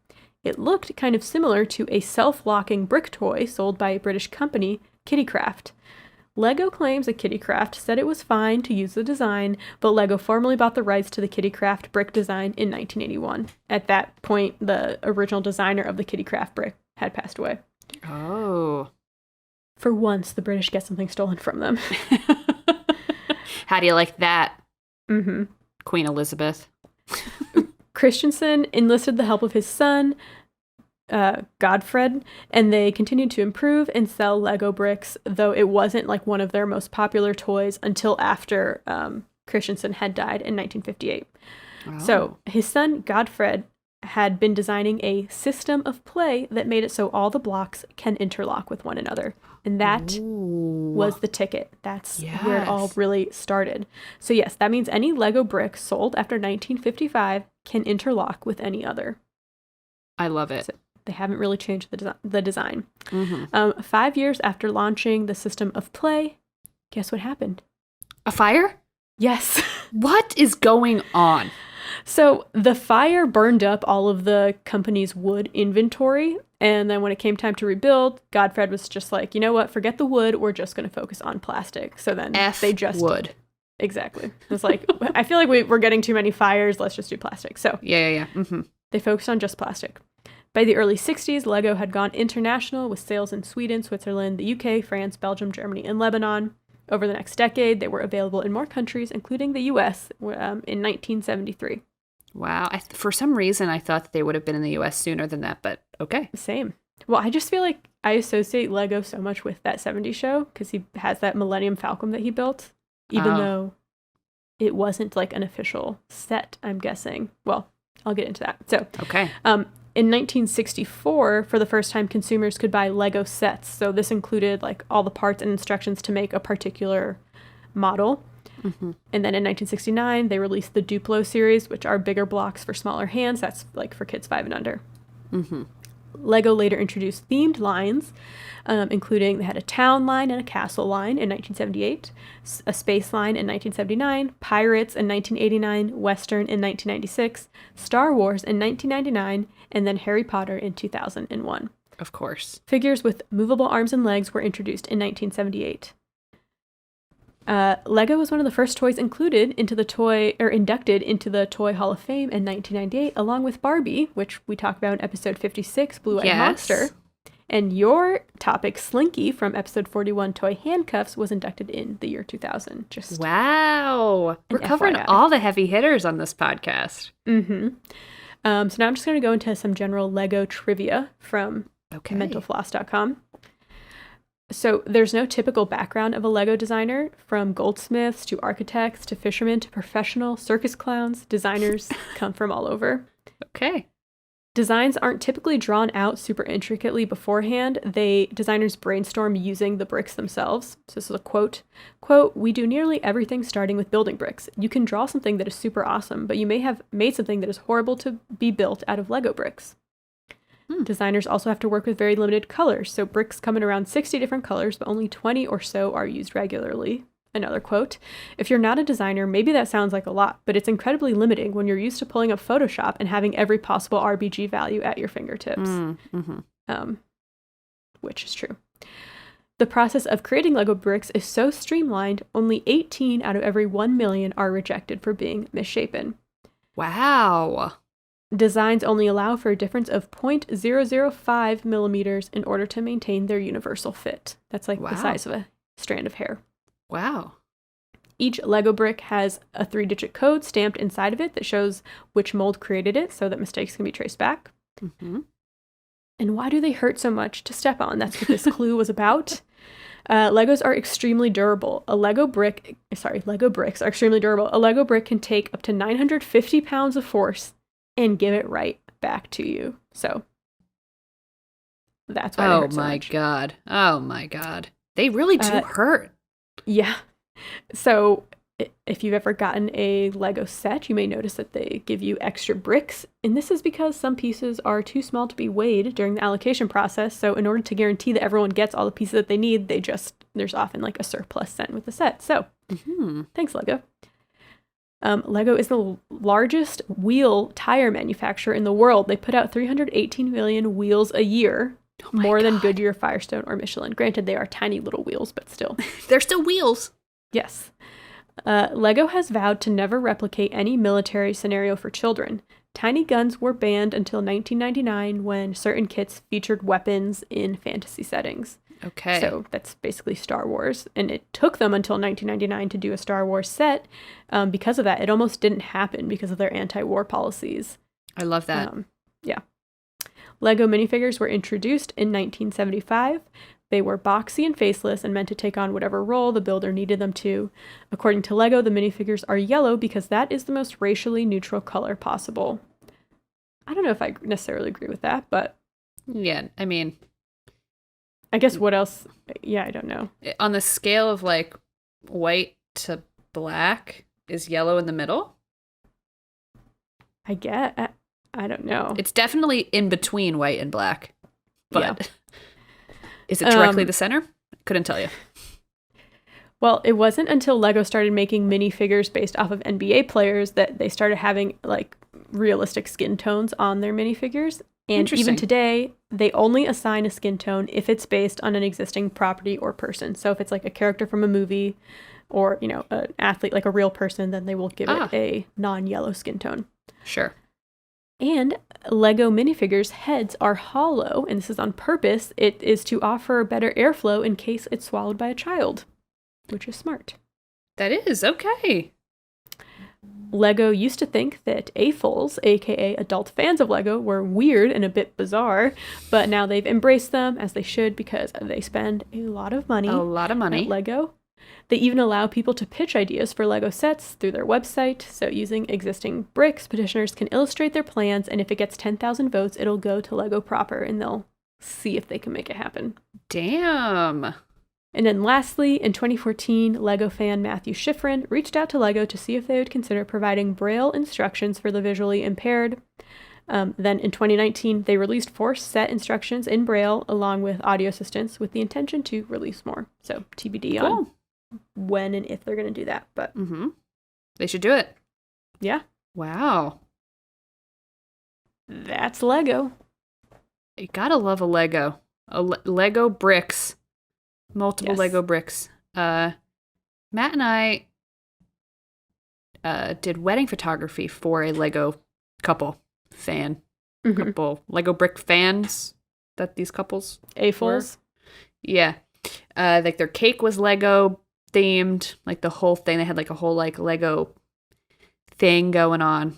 It looked kind of similar to a self-locking brick toy sold by a British company, Kittycraft. Lego claims that Kittycraft said it was fine to use the design, but Lego formally bought the rights to the Kittycraft brick design in 1981. At that point, the original designer of the Kittycraft brick had passed away. Oh. For once, the British get something stolen from them. How do you like that, Mm-hmm. Queen Elizabeth? Christensen enlisted the help of his son, Godfred, and they continued to improve and sell Lego bricks, though it wasn't one of their most popular toys until after Christensen had died in 1958. Oh. So his son, Godfred, had been designing a system of play that made it so all the blocks can interlock with one another. And that was the ticket. That's where it all really started. So yes, that means any Lego brick sold after 1955 can interlock with any other. I love it. So they haven't really changed the design. Mm-hmm. 5 years after launching the system of play, guess what happened? A fire? Yes. What is going on? So the fire burned up all of the company's wood inventory. And then when it came time to rebuild, Godfred was just like, you know what? Forget the wood. We're just going to focus on plastic. So then they just wood. Exactly. It's like, I feel like we're getting too many fires. Let's just do plastic. So yeah. Mm-hmm. They focused on just plastic. By the early 60s, Lego had gone international with sales in Sweden, Switzerland, the UK, France, Belgium, Germany, and Lebanon. Over the next decade, they were available in more countries, including the US, in 1973. Wow. For some reason, I thought that they would have been in the US sooner than that, but okay. Same. Well, I just feel like I associate Lego so much with that 70s show because he has that Millennium Falcon that he built, even though it wasn't an official set, I'm guessing. Well, I'll get into that. So, okay. In 1964, for the first time, consumers could buy Lego sets. So this included all the parts and instructions to make a particular model. Mm-hmm. And then in 1969, they released the Duplo series, which are bigger blocks for smaller hands. That's for kids 5 and under. Mm-hmm. Lego later introduced themed lines, including they had a town line and a castle line in 1978, a space line in 1979, Pirates in 1989, Western in 1996, Star Wars in 1999, and then Harry Potter in 2001. Of course. Figures with movable arms and legs were introduced in 1978. Lego was one of the first toys inducted into the Toy Hall of Fame in 1998, along with Barbie, which we talked about in episode 56, Blue-Eyed Monster. And your topic, Slinky, from episode 41, Toy Handcuffs, was inducted in the year 2000. Wow. We're covering all the heavy hitters on this podcast. Mm-hmm. So now I'm just going to go into some general Lego trivia from mentalfloss.com. So there's no typical background of a Lego designer, from goldsmiths to architects to fishermen to professional circus clowns. Designers come from all over. Okay. Designs aren't typically drawn out super intricately beforehand. Designers brainstorm using the bricks themselves. So this is a quote, "We do nearly everything starting with building bricks. You can draw something that is super awesome, but you may have made something that is horrible to be built out of Lego bricks." Designers also have to work with very limited colors, so bricks come in around 60 different colors, but only 20 or so are used regularly. Another quote, "If you're not a designer, maybe that sounds like a lot, but it's incredibly limiting when you're used to pulling up Photoshop and having every possible RBG value at your fingertips." Mm-hmm. Which is true. The process of creating Lego bricks is so streamlined, only 18 out of every 1 million are rejected for being misshapen. Wow. designs only allow for a difference of 0.005 millimeters in order to maintain their universal fit. That's like the size of a strand of hair. Wow. Each Lego brick has a 3-digit code stamped inside of it that shows which mold created it so that mistakes can be traced back. Mm-hmm. And why do they hurt so much to step on? That's what this clue was about. Legos are extremely durable. Lego bricks are extremely durable. A Lego brick can take up to 950 pounds of force and give it right back to you. So that's why they hurt so much. God. Oh my God. They really do hurt. Yeah. So if you've ever gotten a Lego set, you may notice that they give you extra bricks. And this is because some pieces are too small to be weighed during the allocation process. So in order to guarantee that everyone gets all the pieces that they need, there's often like a surplus sent with the set. So thanks, Lego. Lego is the largest wheel tire manufacturer in the world. They put out 318 million wheels a year, more than Goodyear, Firestone, or Michelin. Granted, they are tiny little wheels, but still. They're still wheels. Yes. Lego has vowed to never replicate any military scenario for children. Tiny guns were banned until 1999 when certain kits featured weapons in fantasy settings. Okay. So that's basically Star Wars. And it took them until 1999 to do a Star Wars set. Because of that, it almost didn't happen because of their anti-war policies. I love that. Yeah. Lego minifigures were introduced in 1975. They were boxy and faceless and meant to take on whatever role the builder needed them to. According to Lego, the minifigures are yellow because that is the most racially neutral color possible. I don't know if I necessarily agree with that, but... Yeah, I mean... I guess what else? Yeah, I don't know. On the scale of like white to black, is yellow in the middle? I don't know. It's definitely in between white and black. But... Yeah. Is it directly the center? Couldn't tell you. Well, it wasn't until Lego started making minifigures based off of NBA players that they started having like realistic skin tones on their minifigures. And even today, they only assign a skin tone if it's based on an existing property or person. So if it's like a character from a movie or, an athlete, like a real person, then they will give it a non-yellow skin tone. Sure. And Lego minifigures' heads are hollow, and this is on purpose. It is to offer better airflow in case it's swallowed by a child, which is smart. That is, okay. Lego used to think that AFOLs, aka adult fans of Lego, were weird and a bit bizarre, but now they've embraced them, as they should, because they spend a lot of money. At Lego. They even allow people to pitch ideas for Lego sets through their website. So using existing bricks, petitioners can illustrate their plans, and if it gets 10,000 votes, it'll go to Lego proper, and they'll see if they can make it happen. Damn. And then lastly, in 2014, Lego fan Matthew Schifrin reached out to Lego to see if they would consider providing Braille instructions for the visually impaired. Then in 2019, they released 4 set instructions in Braille along with audio assistance with the intention to release more. So TBD on when and if they're going to do that. But they should do it. Yeah. Wow. That's Lego. You gotta love a Lego. Lego bricks. Multiple Lego bricks. Matt and I did wedding photography for a Lego couple. Couple Lego brick fans that these couples AFOLs. Yeah. Like their cake was Lego themed, like the whole thing. They had like a whole like Lego thing going on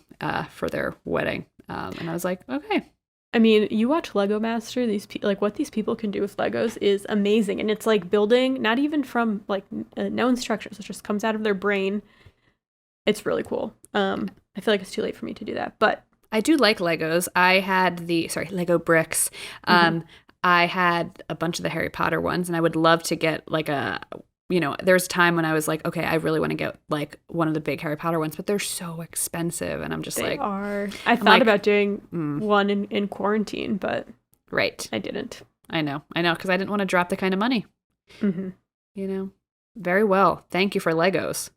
for their wedding. And I was like, okay. I mean, you watch Lego Master, what these people can do with Legos is amazing. And it's like building, not even from like no instructions. It just comes out of their brain. It's really cool. I feel like it's too late for me to do that, but I do like Legos. I had Lego bricks. I had a bunch of the Harry Potter ones, and I would love to get like there's a time when I was like, okay, I really want to get like one of the big Harry Potter ones, but they're so expensive, and I'm just I thought about doing one in quarantine, but I didn't. I know, because I didn't want to drop the kind of money. Very well. Thank you for Legos.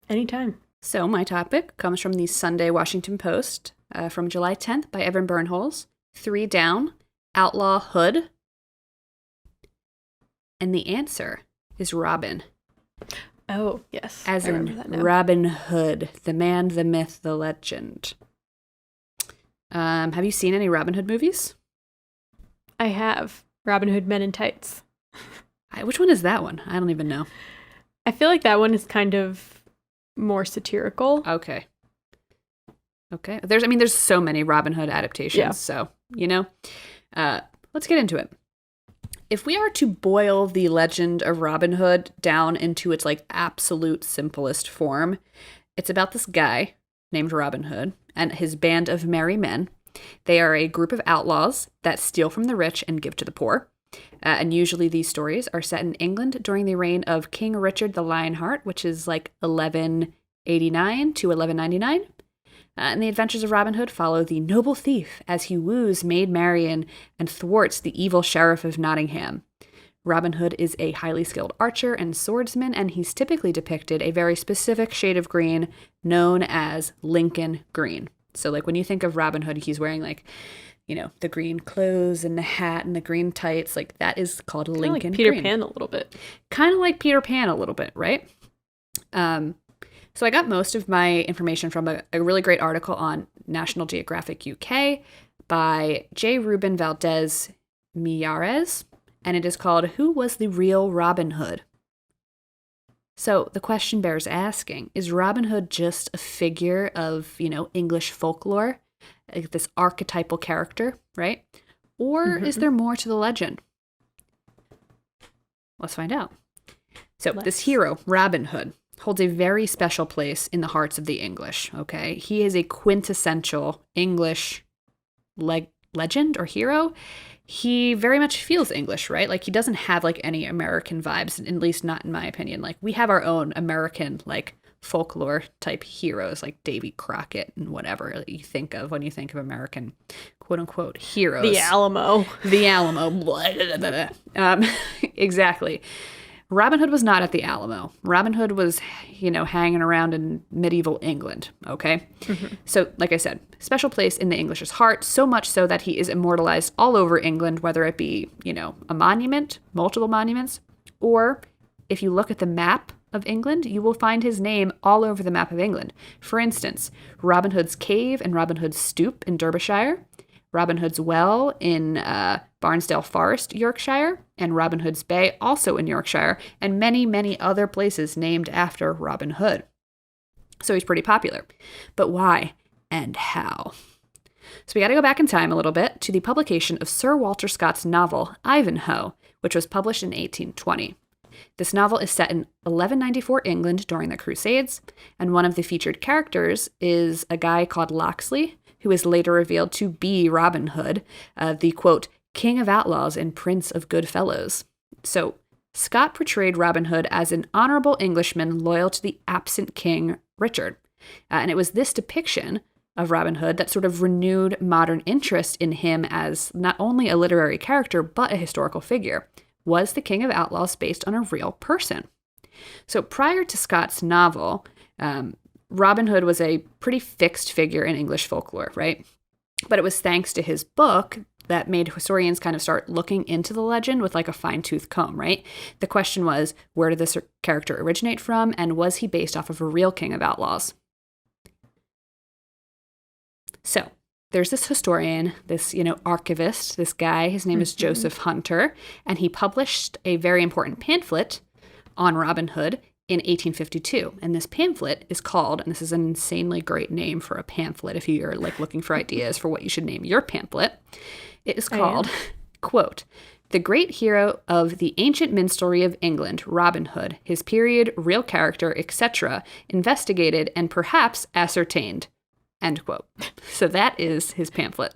Anytime. So my topic comes from the Sunday Washington Post from July 10th by Evan Bernholz. 3 down, outlaw hood. And the answer is Robin. Oh, yes. As in Robin Hood, the man, the myth, the legend. Have you seen any Robin Hood movies? I have. Robin Hood Men in Tights. Which one is that one? I don't even know. I feel like that one is kind of more satirical. Okay. There's so many Robin Hood adaptations, so, let's get into it. If we are to boil the legend of Robin Hood down into its like absolute simplest form, it's about this guy named Robin Hood and his band of merry men. They are a group of outlaws that steal from the rich and give to the poor. And usually these stories are set in England during the reign of King Richard the Lionheart, which is like 1189 to 1199. And the adventures of Robin Hood follow the noble thief as he woos Maid Marian and thwarts the evil sheriff of Nottingham. Robin Hood is a highly skilled archer and swordsman, and he's typically depicted a very specific shade of green known as Lincoln green. So like when you think of Robin Hood, he's wearing like, the green clothes and the hat and the green tights. Like that is called Lincoln like Peter green. Pan a little bit. Kind of like Peter Pan a little bit, right? So I got most of my information from a really great article on National Geographic UK by J. Ruben Valdez Miyares, and it is called Who Was the Real Robin Hood? So the question bears asking, is Robin Hood just a figure of, English folklore, like this archetypal character, right? Or is there more to the legend? Let's find out. So this hero, Robin Hood, holds a very special place in the hearts of the English, okay? He is a quintessential English legend or hero. He very much feels English, right? Like he doesn't have like any American vibes, at least not in my opinion. Like we have our own American like folklore type heroes like Davy Crockett and whatever that you think of when you think of American quote unquote heroes. The Alamo. The Alamo. Blah, blah, blah, blah. Exactly. Robin Hood was not at the Alamo. Robin Hood was, hanging around in medieval England, okay? Mm-hmm. So, like I said, special place in the English's heart, so much so that he is immortalized all over England, whether it be, a monument, multiple monuments, or if you look at the map of England, you will find his name all over the map of England. For instance, Robin Hood's Cave and Robin Hood's Stoop in Derbyshire, Robin Hood's Well in Barnsdale Forest, Yorkshire, and Robin Hood's Bay, also in Yorkshire, and many, many other places named after Robin Hood. So he's pretty popular. But why and how? So we got to go back in time a little bit to the publication of Sir Walter Scott's novel, Ivanhoe, which was published in 1820. This novel is set in 1194 England during the Crusades, and one of the featured characters is a guy called Locksley, who is later revealed to be Robin Hood, the, quote, king of outlaws and prince of good fellows. So Scott portrayed Robin Hood as an honorable Englishman loyal to the absent King Richard. And it was this depiction of Robin Hood that sort of renewed modern interest in him as not only a literary character, but a historical figure. Was the King of Outlaws based on a real person? So prior to Scott's novel, Robin Hood was a pretty fixed figure in English folklore, right? But it was thanks to his book that made historians kind of start looking into the legend with like a fine-tooth comb, right? The question was, where did this character originate from, and was he based off of a real king of outlaws? So there's this historian, this, archivist, this guy, his name is Joseph Hunter, and he published a very important pamphlet on Robin Hood in 1852. And this pamphlet is called, and this is an insanely great name for a pamphlet if you're like looking for ideas for what you should name your pamphlet. It is called, quote, The Great Hero of the Ancient Minstrelsy of England, Robin Hood, His Period, Real Character, etc., Investigated and Perhaps Ascertained, end quote. So that is his pamphlet.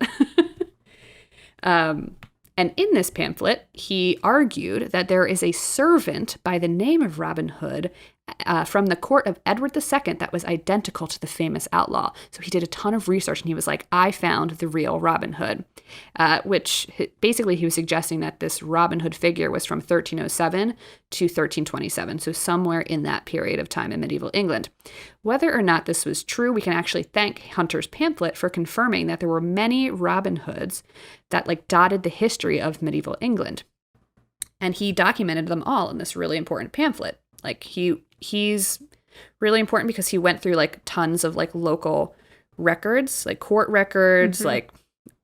And in this pamphlet, he argued that there is a servant by the name of Robin Hood from the court of Edward II that was identical to the famous outlaw. So he did a ton of research and he was like, I found the real Robin Hood, which basically he was suggesting that this Robin Hood figure was from 1307 to 1327. So somewhere in that period of time in medieval England. Whether or not this was true, we can actually thank Hunter's pamphlet for confirming that there were many Robin Hoods that like dotted the history of medieval England. And he documented them all in this really important pamphlet. Like he's really important because he went through like tons of like local records, like court records, like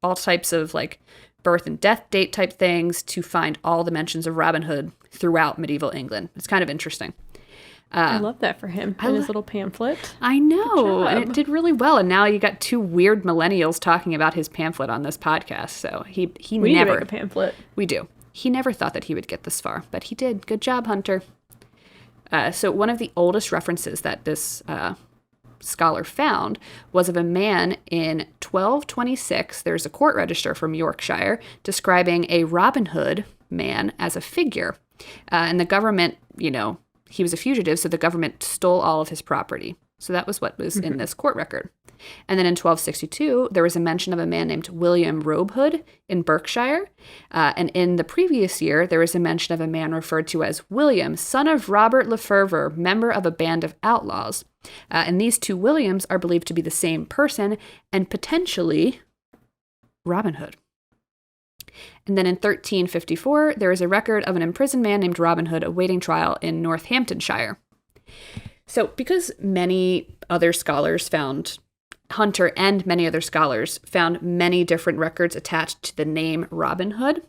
all types of like birth and death date type things to find all the mentions of Robin Hood throughout medieval England. It's kind of interesting. I love that for him and his little pamphlet. I know, and it did really well. And now you got two weird millennials talking about his pamphlet on this podcast. So we need never to make a pamphlet. We do. He never thought that he would get this far, but he did. Good job, Hunter. So one of the oldest references that this scholar found was of a man in 1226. There's a court register from Yorkshire describing a Robin Hood man as a figure. And the government, he was a fugitive, so the government stole all of his property. So that was what was in this court record. And then in 1262, there was a mention of a man named William Robe Hood in Berkshire. And in the previous year, there was a mention of a man referred to as William, son of Robert Lefevre, member of a band of outlaws. And these two Williams are believed to be the same person and potentially Robin Hood. And then in 1354, there is a record of an imprisoned man named Robin Hood awaiting trial in Northamptonshire. So because many other scholars found Hunter and many other scholars found many different records attached to the name Robin Hood,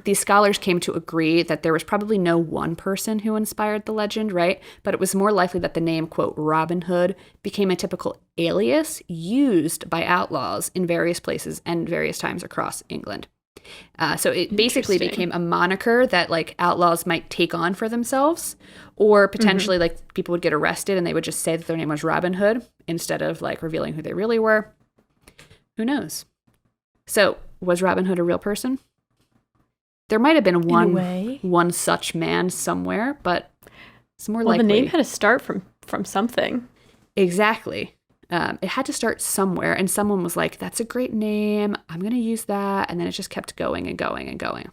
these scholars came to agree that there was probably no one person who inspired the legend, right? But it was more likely that the name, quote, Robin Hood became a typical alias used by outlaws in various places and various times across England. So it basically became a moniker that like outlaws might take on for themselves, or potentially like people would get arrested and they would just say that their name was Robin Hood instead of like revealing who they really were. Who knows? So was Robin Hood a real person? There might have been one such man somewhere, but it's more likely. The name had to start from something. Exactly. It had to start somewhere, and someone was like, that's a great name, I'm going to use that, and then it just kept going and going and going.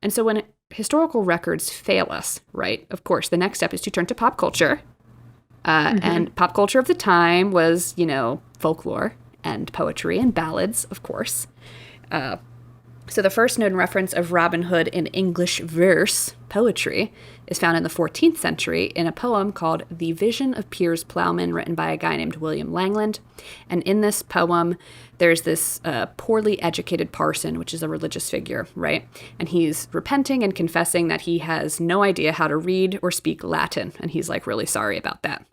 And so when historical records fail us, right, of course, the next step is to turn to pop culture. And pop culture of the time was, folklore and poetry and ballads, of course. So the first known reference of Robin Hood in English verse poetry is found in the 14th century in a poem called The Vision of Piers Plowman, written by a guy named William Langland. And in this poem, there's this poorly educated parson, which is a religious figure, right? And he's repenting and confessing that he has no idea how to read or speak Latin. And he's like really sorry about that.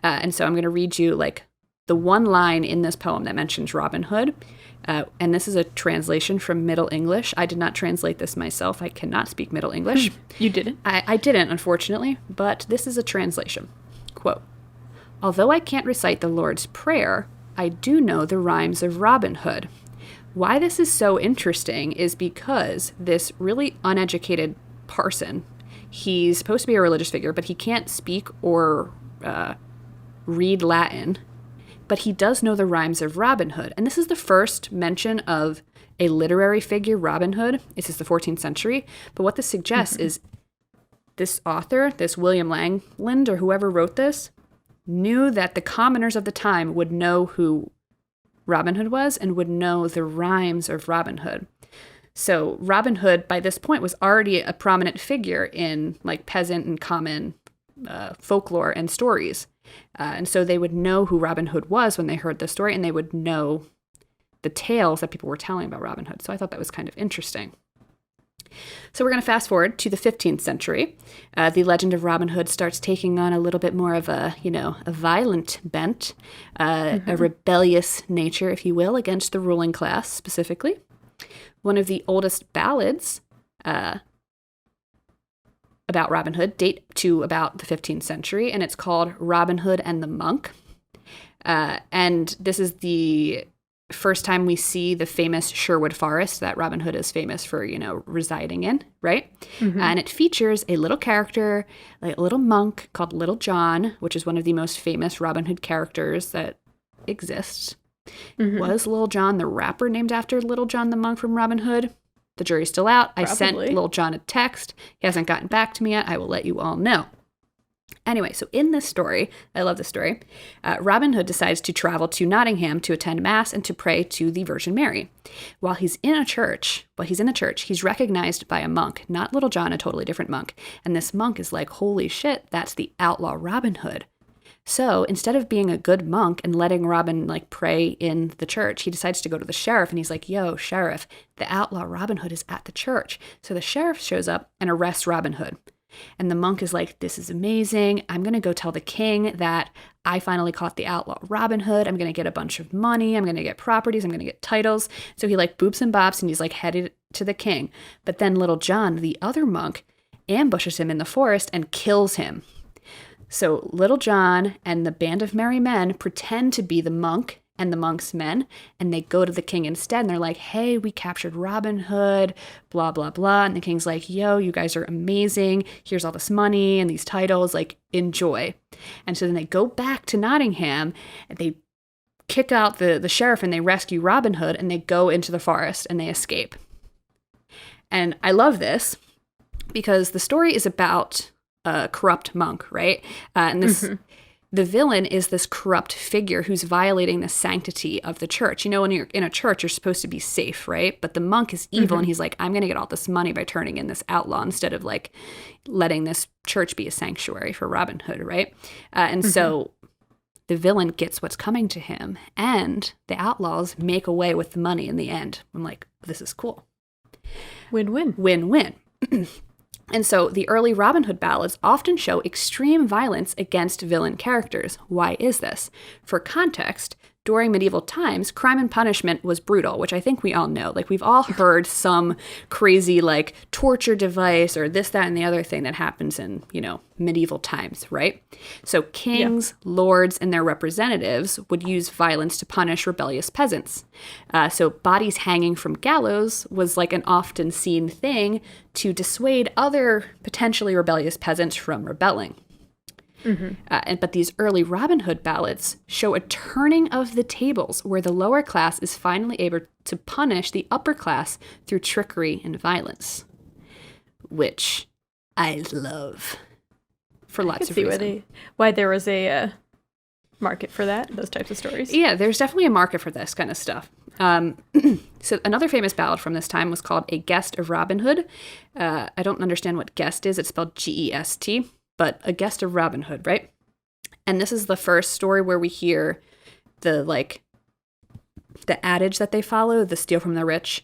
And so I'm going to read you like the one line in this poem that mentions Robin Hood. And this is a translation from Middle English. I did not translate this myself. I cannot speak Middle English. You didn't? I didn't, unfortunately, but this is a translation. Quote, although I can't recite the Lord's Prayer, I do know the rhymes of Robin Hood. Why this is so interesting is because this really uneducated parson, he's supposed to be a religious figure, but he can't speak or read Latin. But he does know the rhymes of Robin Hood. And this is the first mention of a literary figure, Robin Hood. This is the 14th century. But what this suggests is this author, this William Langland, or whoever wrote this, knew that the commoners of the time would know who Robin Hood was and would know the rhymes of Robin Hood. So Robin Hood, by this point, was already a prominent figure in like peasant and common folklore and stories. And so they would know who Robin Hood was when they heard the story, and they would know the tales that people were telling about Robin Hood. So I thought that was kind of interesting. So we're going to fast forward to the 15th century. The legend of Robin Hood starts taking on a little bit more of a violent bent, a rebellious nature, if you will, against the ruling class specifically. One of the oldest ballads about Robin Hood date to about the 15th century, and it's called Robin Hood and the Monk. And this is the first time we see the famous Sherwood Forest that Robin Hood is famous for, residing in, right? And it features a little character, like a little monk called Little John, which is one of the most famous Robin Hood characters that exists. Was Little John the rapper named after Little John the Monk from Robin Hood? The jury's still out. Probably. I sent Little John a text. He hasn't gotten back to me yet. I will let you all know. Anyway, so in this story, I love this story, Robin Hood decides to travel to Nottingham to attend Mass and to pray to the Virgin Mary. While he's in the church, he's recognized by a monk, not Little John, a totally different monk. And this monk is like, holy shit, that's the outlaw Robin Hood. So instead of being a good monk and letting Robin like pray in the church, he decides to go to the sheriff and he's like, yo, sheriff, the outlaw Robin Hood is at the church. So the sheriff shows up and arrests Robin Hood. And the monk is like, this is amazing. I'm going to go tell the king that I finally caught the outlaw Robin Hood. I'm going to get a bunch of money. I'm going to get properties. I'm going to get titles. So he like boops and bops and he's like headed to the king. But then Little John, the other monk, ambushes him in the forest and kills him. So Little John and the band of merry men pretend to be the monk and the monk's men, and they go to the king instead, and they're like, hey, we captured Robin Hood, blah, blah, blah. And the king's like, yo, you guys are amazing. Here's all this money and these titles, like, enjoy. And so then they go back to Nottingham, and they kick out the sheriff, and they rescue Robin Hood, and they go into the forest, and they escape. And I love this, because the story is about a corrupt monk, right? And this... Mm-hmm. The villain is this corrupt figure who's violating the sanctity of the church. You know, when you're in a church, you're supposed to be safe, right? But the monk is evil, and he's like, I'm going to get all this money by turning in this outlaw instead of, like, letting this church be a sanctuary for Robin Hood, right? And so the villain gets what's coming to him, and the outlaws make away with the money in the end. I'm like, this is cool. Win-win. Win-win. And so the early Robin Hood ballads often show extreme violence against villain characters. Why is this? For context, during medieval times, crime and punishment was brutal, which I think we all know. Like, we've all heard some crazy, like, torture device or this, that, and the other thing that happens in, you know, medieval times, right? So kings, lords, and their representatives would use violence to punish rebellious peasants. So bodies hanging from gallows was, like, an often seen thing to dissuade other potentially rebellious peasants from rebelling. But these early Robin Hood ballads show a turning of the tables where the lower class is finally able to punish the upper class through trickery and violence, which I love for lots of reasons. Why there was a market for that, those types of stories. Yeah, there's definitely a market for this kind of stuff. So another famous ballad from this time was called A Guest of Robin Hood. I don't understand what guest is. It's spelled G-E-S-T. But A Guest of Robin Hood, right? And this is the first story where we hear the adage that they follow, the steal from the rich,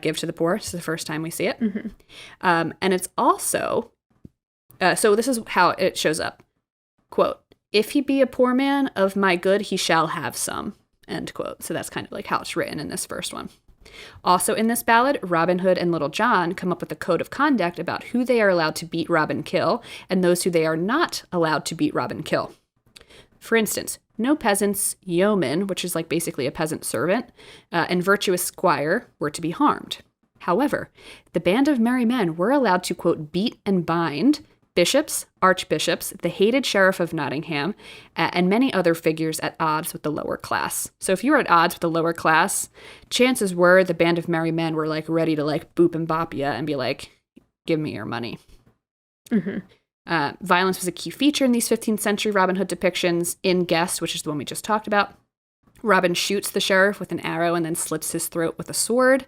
give to the poor. It's the first time we see it. And it's also, so this is how it shows up. Quote, if he be a poor man, of my good he shall have some, end quote. So that's kind of like how it's written in this first one. Also in this ballad, Robin Hood and Little John come up with a code of conduct about who they are allowed to beat, rob, and kill, and those who they are not allowed to beat, rob, and kill. For instance, no peasants, yeoman, which is like basically a peasant servant, and virtuous squire were to be harmed. However, the band of merry men were allowed to, quote, beat and bind bishops, archbishops, the hated sheriff of Nottingham, and many other figures at odds with the lower class. So if you were at odds with the lower class, chances were the band of merry men were like ready to like boop and bop ya and be like, give me your money. Violence was a key feature in these 15th century Robin Hood depictions. In Guest, which is the one we just talked about, Robin shoots the sheriff with an arrow and then slits his throat with a sword.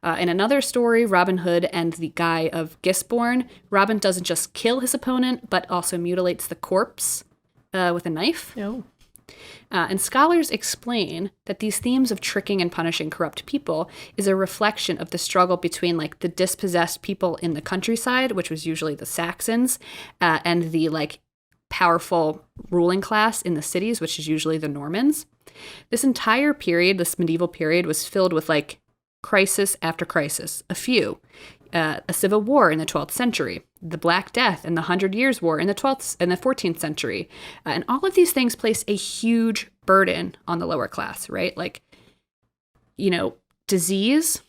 In another story, Robin Hood and the Guy of Gisborne, Robin doesn't just kill his opponent, but also mutilates the corpse with a knife. And scholars explain that these themes of tricking and punishing corrupt people is a reflection of the struggle between like the dispossessed people in the countryside, which was usually the Saxons, and the like powerful ruling class in the cities, which is usually the Normans. This entire period, this medieval period, was filled with like crisis after crisis. A civil war in the 12th century, the Black Death and the 100 Years' War in the 12th and the 14th century. And all of these things place a huge burden on the lower class, right? Like, you know, disease,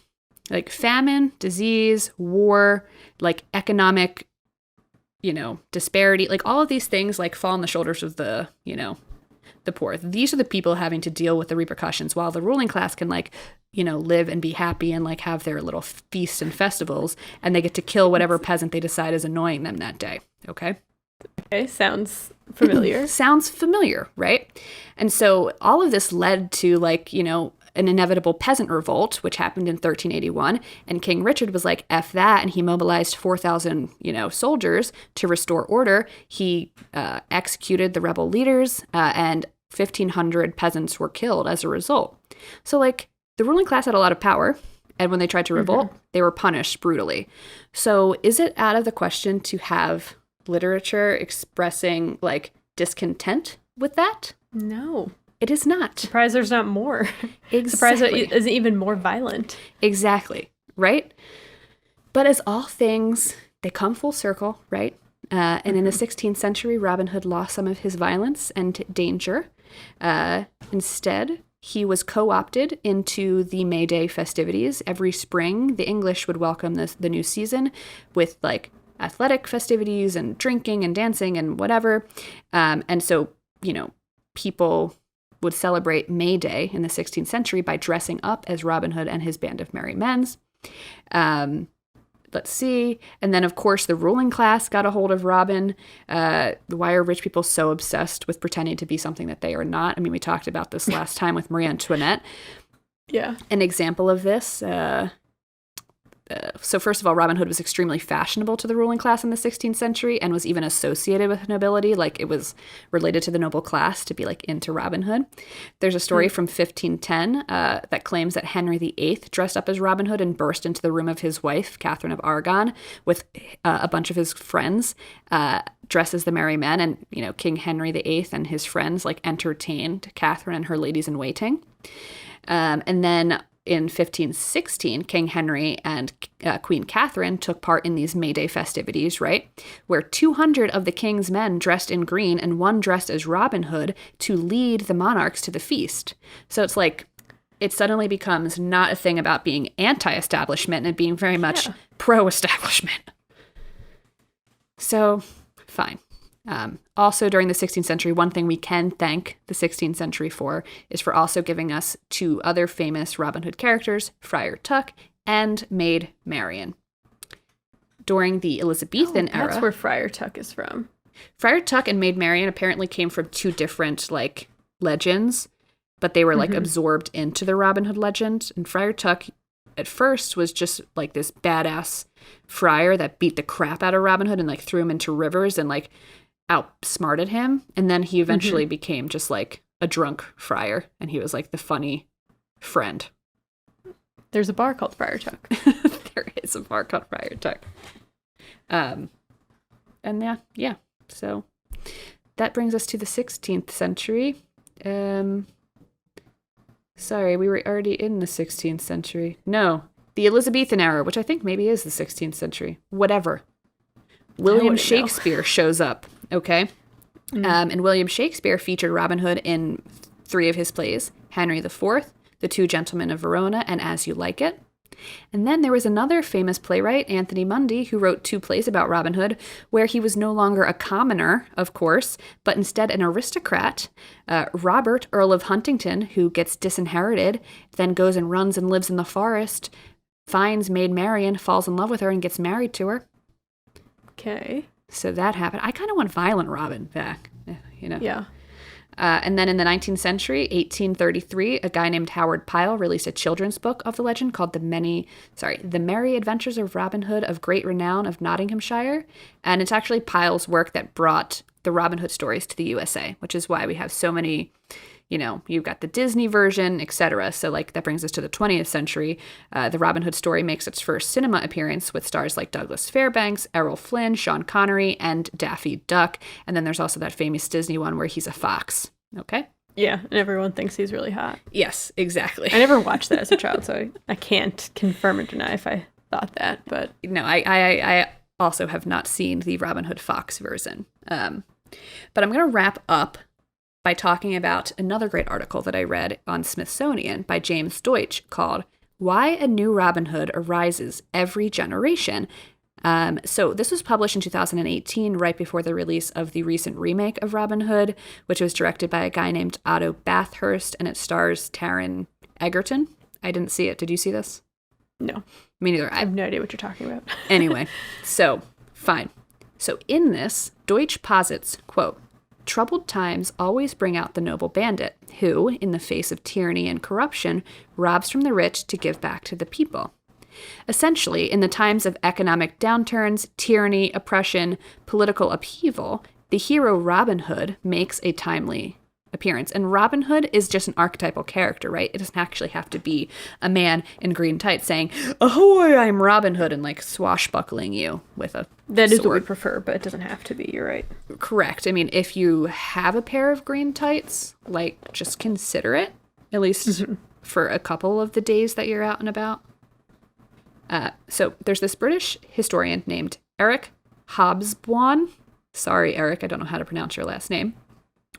like famine, disease, war, like economic, you know, disparity, like all of these things like fall on the shoulders of the, you know, the poor. These are the people having to deal with the repercussions, while the ruling class can like, you know, live and be happy and like have their little feasts and festivals, and they get to kill whatever peasant they decide is annoying them that day. Okay, sounds familiar. Sounds familiar, right? And so all of this led to like, you know, an inevitable peasant revolt, which happened in 1381. And King Richard was like, F that. And he mobilized 4,000, soldiers to restore order. He executed the rebel leaders and 1,500 peasants were killed as a result. So, like, the ruling class had a lot of power. And when they tried to revolt, they were punished brutally. So is it out of the question to have literature expressing, like, discontent with that? No. It is not. Surprised there's not more. Exactly. Surprised it isn't even more violent. Exactly. Right? But as all things, they come full circle, right? And in the 16th century, Robin Hood lost some of his violence and danger. Instead, he was co-opted into the May Day festivities. Every spring, the English would welcome the new season with, like, athletic festivities and drinking and dancing and whatever. And so, people would celebrate May Day in the 16th century by dressing up as Robin Hood and his band of merry men. Let's see. And then, of course, the ruling class got a hold of Robin. Why are rich people so obsessed with pretending to be something that they are not? I mean, we talked about this last time with Marie Antoinette. Yeah. An example of this. So first of all, Robin Hood was extremely fashionable to the ruling class in the 16th century and was even associated with nobility. Like, it was related to the noble class to be, like, into Robin Hood. There's a story from 1510 that claims that Henry VIII dressed up as Robin Hood and burst into the room of his wife, Catherine of Aragon, with a bunch of his friends dressed as the merry men. And, King Henry VIII and his friends, like, entertained Catherine and her ladies-in-waiting. And then in 1516, King Henry and Queen Catherine took part in these May Day festivities, right? Where 200 of the king's men dressed in green and one dressed as Robin Hood to lead the monarchs to the feast. So it's like, it suddenly becomes not a thing about being anti-establishment and being very much pro-establishment. So, fine. Also, during the 16th century, one thing we can thank the 16th century for is for also giving us two other famous Robin Hood characters, Friar Tuck and Maid Marian. During the Elizabethan era... That's where Friar Tuck is from. Friar Tuck and Maid Marian apparently came from two different, like, legends, but they were, like, absorbed into the Robin Hood legend. And Friar Tuck, at first, was just, like, this badass friar that beat the crap out of Robin Hood and, like, threw him into rivers and, like, outsmarted him. And then he eventually became just, like, a drunk friar, and he was, like, the funny friend. There's a bar called Friar Tuck. There is a bar called Friar Tuck. And yeah. So that brings us to the 16th century. Sorry, we were already in the 16th century. No, the Elizabethan era, which I think maybe is the 16th century. Whatever. William Shakespeare shows up, okay? And William Shakespeare featured Robin Hood in 3 of his plays, Henry IV, The Two Gentlemen of Verona, and As You Like It. And then there was another famous playwright, Anthony Mundy, who wrote 2 plays about Robin Hood, where he was no longer a commoner, of course, but instead an aristocrat. Robert, Earl of Huntingdon, who gets disinherited, then goes and runs and lives in the forest, finds Maid Marian, falls in love with her, and gets married to her. Okay. So that happened. I kind of want Violent Robin back, Yeah. And then in the 19th century, 1833, a guy named Howard Pyle released a children's book of the legend called The Merry Adventures of Robin Hood of Great Renown of Nottinghamshire. And it's actually Pyle's work that brought the Robin Hood stories to the USA, which is why we have so many, you've got the Disney version, etc. So, like, that brings us to the 20th century. The Robin Hood story makes its first cinema appearance with stars like Douglas Fairbanks, Errol Flynn, Sean Connery, and Daffy Duck. And then there's also that famous Disney one where he's a fox. Okay? Yeah, and everyone thinks he's really hot. Yes, exactly. I never watched that as a child, so I can't confirm or deny if I thought that, but... No, I also have not seen the Robin Hood Fox version. But I'm going to wrap up by talking about another great article that I read on Smithsonian by James Deutsch called Why a New Robin Hood Arises Every Generation. So this was published in 2018, right before the release of the recent remake of Robin Hood, which was directed by a guy named Otto Bathurst, and it stars Taron Egerton. I didn't see it. Did you see this? No. Me neither. I have no idea what you're talking about. Anyway, so, fine. So in this, Deutsch posits, quote, troubled times always bring out the noble bandit, who, in the face of tyranny and corruption, robs from the rich to give back to the people. Essentially, in the times of economic downturns, tyranny, oppression, political upheaval, the hero Robin Hood makes a timely appearance. And Robin Hood is just an archetypal character, right? It doesn't actually have to be a man in green tights saying, "Ahoy, I'm Robin Hood," and like swashbuckling you with a That is sword. what we prefer, but it doesn't have to be. You're right. Correct. I mean, if you have a pair of green tights, like, just consider it, at least for a couple of the days that you're out and about. So there's this British historian named Eric Hobsbawm. Sorry, Eric, I don't know how to pronounce your last name.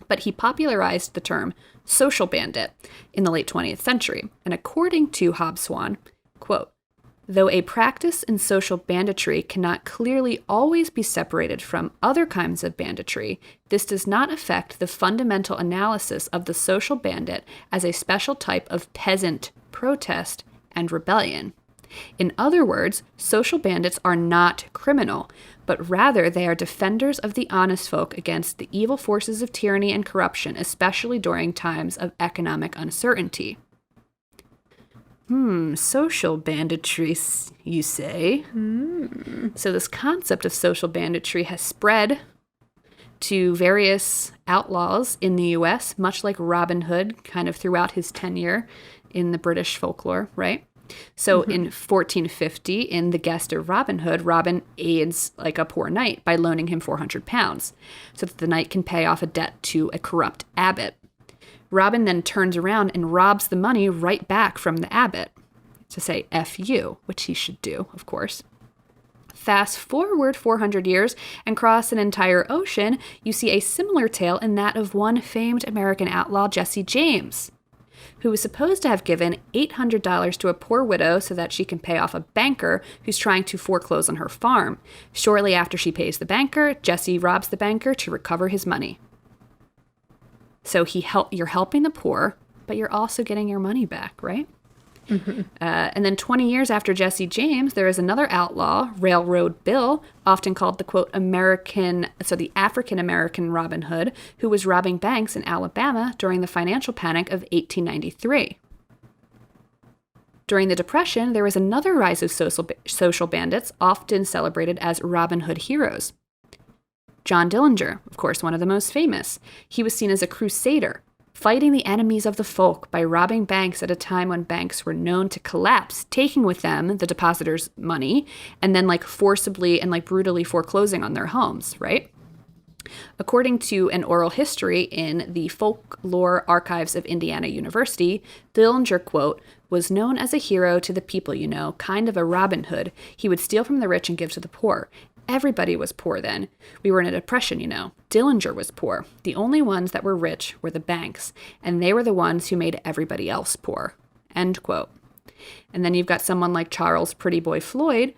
But he popularized the term social bandit in the late 20th century. And according to Hobsbawm, quote, "Though a practice in social banditry cannot clearly always be separated from other kinds of banditry, this does not affect the fundamental analysis of the social bandit as a special type of peasant protest and rebellion. In other words, social bandits are not criminal, but rather they are defenders of the honest folk against the evil forces of tyranny and corruption, especially during times of economic uncertainty." Social banditry, you say? So this concept of social banditry has spread to various outlaws in the U.S., much like Robin Hood kind of throughout his tenure in the British folklore, right? So in 1450, in The Guest of Robin Hood, Robin aids like a poor knight by loaning him 400 pounds so that the knight can pay off a debt to a corrupt abbot. Robin then turns around and robs the money right back from the abbot to say F you, which he should do, of course. Fast forward 400 years and cross an entire ocean, you see a similar tale in that of one famed American outlaw, Jesse James, who was supposed to have given $800 to a poor widow so that she can pay off a banker who's trying to foreclose on her farm. Shortly after she pays the banker, Jesse robs the banker to recover his money. So you're helping the poor, but you're also getting your money back, right? And then 20 years after Jesse James, there is another outlaw, Railroad Bill, often called the, quote, the African-American Robin Hood, who was robbing banks in Alabama during the financial panic of 1893. During the Depression, there was another rise of social bandits, often celebrated as Robin Hood heroes. John Dillinger, of course, one of the most famous. He was seen as a crusader, fighting the enemies of the folk by robbing banks at a time when banks were known to collapse, taking with them the depositors' money, and then forcibly and brutally foreclosing on their homes, right? According to an oral history in the Folklore Archives of Indiana University, Dillinger, quote, "was known as a hero to the people, kind of a Robin Hood. He would steal from the rich and give to the poor. Everybody was poor then. We were in a depression, Dillinger was poor. The only ones that were rich were the banks, and they were the ones who made everybody else poor." End quote. And then you've got someone like Charles Pretty Boy Floyd,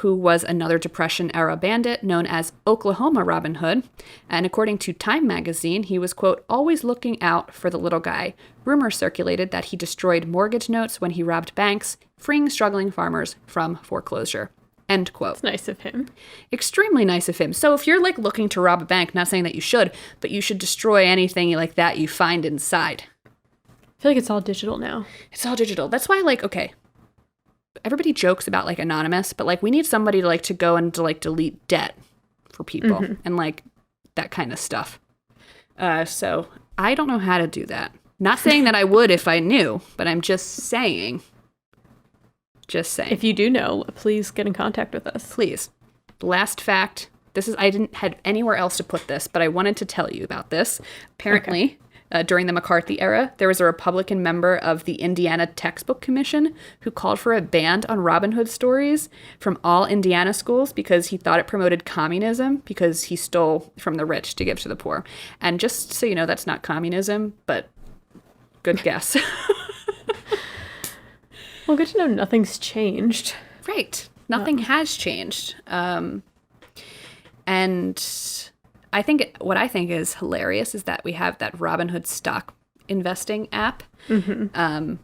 who was another Depression-era bandit known as Oklahoma Robin Hood. And according to Time magazine, he was, quote, "always looking out for the little guy. Rumors circulated that he destroyed mortgage notes when he robbed banks, freeing struggling farmers from foreclosure." End quote. It's nice of him. Extremely nice of him. So if you're looking to rob a bank, not saying that you should, but you should destroy anything like that you find inside. I feel like it's all digital now. It's all digital. That's why okay, everybody jokes about Anonymous, but we need somebody to go and to delete debt for people and that kind of stuff. So I don't know how to do that. Not saying that I would if I knew, but I'm just saying. Just saying. If you do know, please get in contact with us. Please. Last fact. I didn't have anywhere else to put this, but I wanted to tell you about this. Apparently, during the McCarthy era, there was a Republican member of the Indiana Textbook Commission who called for a ban on Robin Hood stories from all Indiana schools because he thought it promoted communism because he stole from the rich to give to the poor. And just so you know, that's not communism, but good guess. Well, good to know nothing's changed. Right. Nothing has changed. And I think what I think is hilarious is that we have that Robinhood stock investing app. And,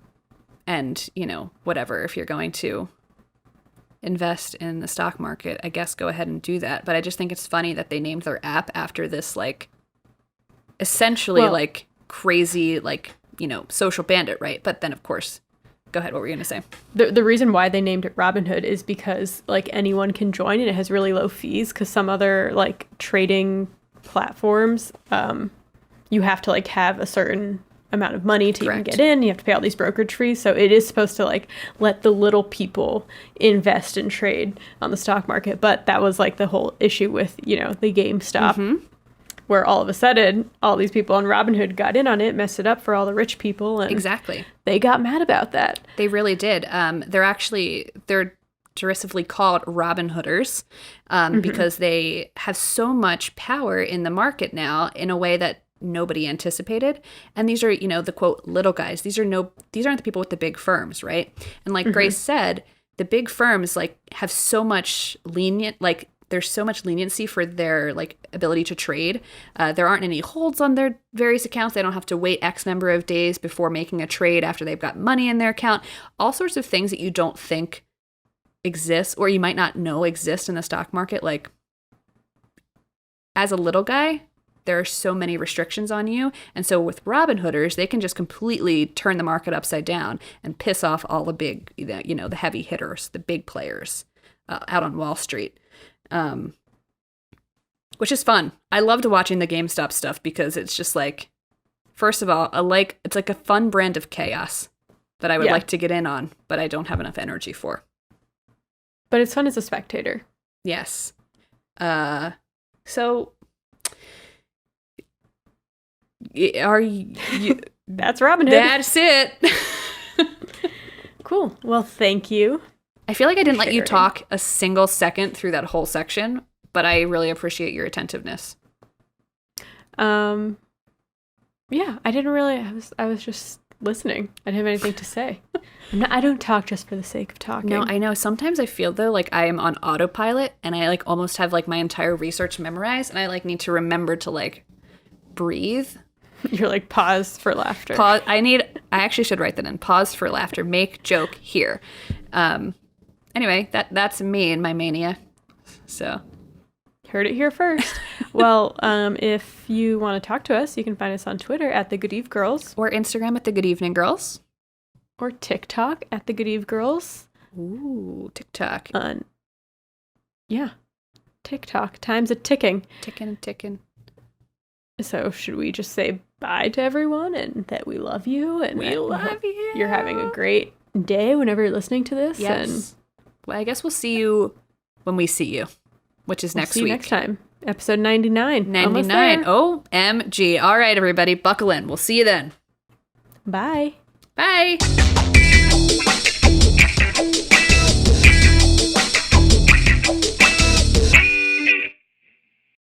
whatever, if you're going to invest in the stock market, I guess go ahead and do that. But I just think it's funny that they named their app after this, essentially like crazy, like, you know, social bandit, right? But then, of course, go ahead. What were you going to say? The reason why they named it Robinhood is because like anyone can join and it has really low fees, because some other like trading platforms, you have to like have a certain amount of money to even get in. You have to pay all these brokerage fees. So it is supposed to like let the little people invest and trade on the stock market. But that was like the whole issue with, you know, the GameStop, where all of a sudden all these people on Robinhood got in on it, messed it up for all the rich people. And they got mad about that. They really did. They're derisively called Robin Hooders because they have so much power in the market now in a way that nobody anticipated. And these are, you know, the quote little guys. These aren't the people with the big firms, right? And like Grace said, the big firms like have so much there's so much leniency for their like ability to trade. There aren't any holds on their various accounts. They don't have to wait X number of days before making a trade after they've got money in their account. All sorts of things that you don't think exist, or you might not know exist in the stock market. Like, as a little guy, there are so many restrictions on you. And so with Robinhooders, they can just completely turn the market upside down and piss off all the big, you know, the heavy hitters, the big players out on Wall Street, which is fun. I loved watching the GameStop stuff because it's just like, first of all, it's like a fun brand of chaos that I would like to get in on, but I don't have enough energy for. But it's fun as a spectator. Yes. So... Are you? That's Robinhood. That's it. Cool. Well, thank you. I feel like I didn't let you talk a single second through that whole section, but I really appreciate your attentiveness. Yeah, I didn't really. I was just listening. I didn't have anything to say. I don't talk just for the sake of talking. No, I know. Sometimes I feel though like I am on autopilot, and I like almost have like my entire research memorized, and I like need to remember to like breathe. You're like, pause for laughter. Pause. I actually should write that in. Pause for laughter. Make joke here. Anyway, that's me and my mania. So. Heard it here first. Well, if you want to talk to us, you can find us on Twitter at The Good Eve Girls. Or Instagram at The Good Evening Girls. Or TikTok at The Good Eve Girls. Ooh, TikTok. Yeah. TikTok. Time's a ticking. Ticking. So should we just say bye to everyone and that we love you? And we love you. You're having a great day whenever you're listening to this. Yes. And well, I guess we'll see you when we see you, which is next week. Next time. Episode 99. 99. OMG. All right, everybody. Buckle in. We'll see you then. Bye. Bye.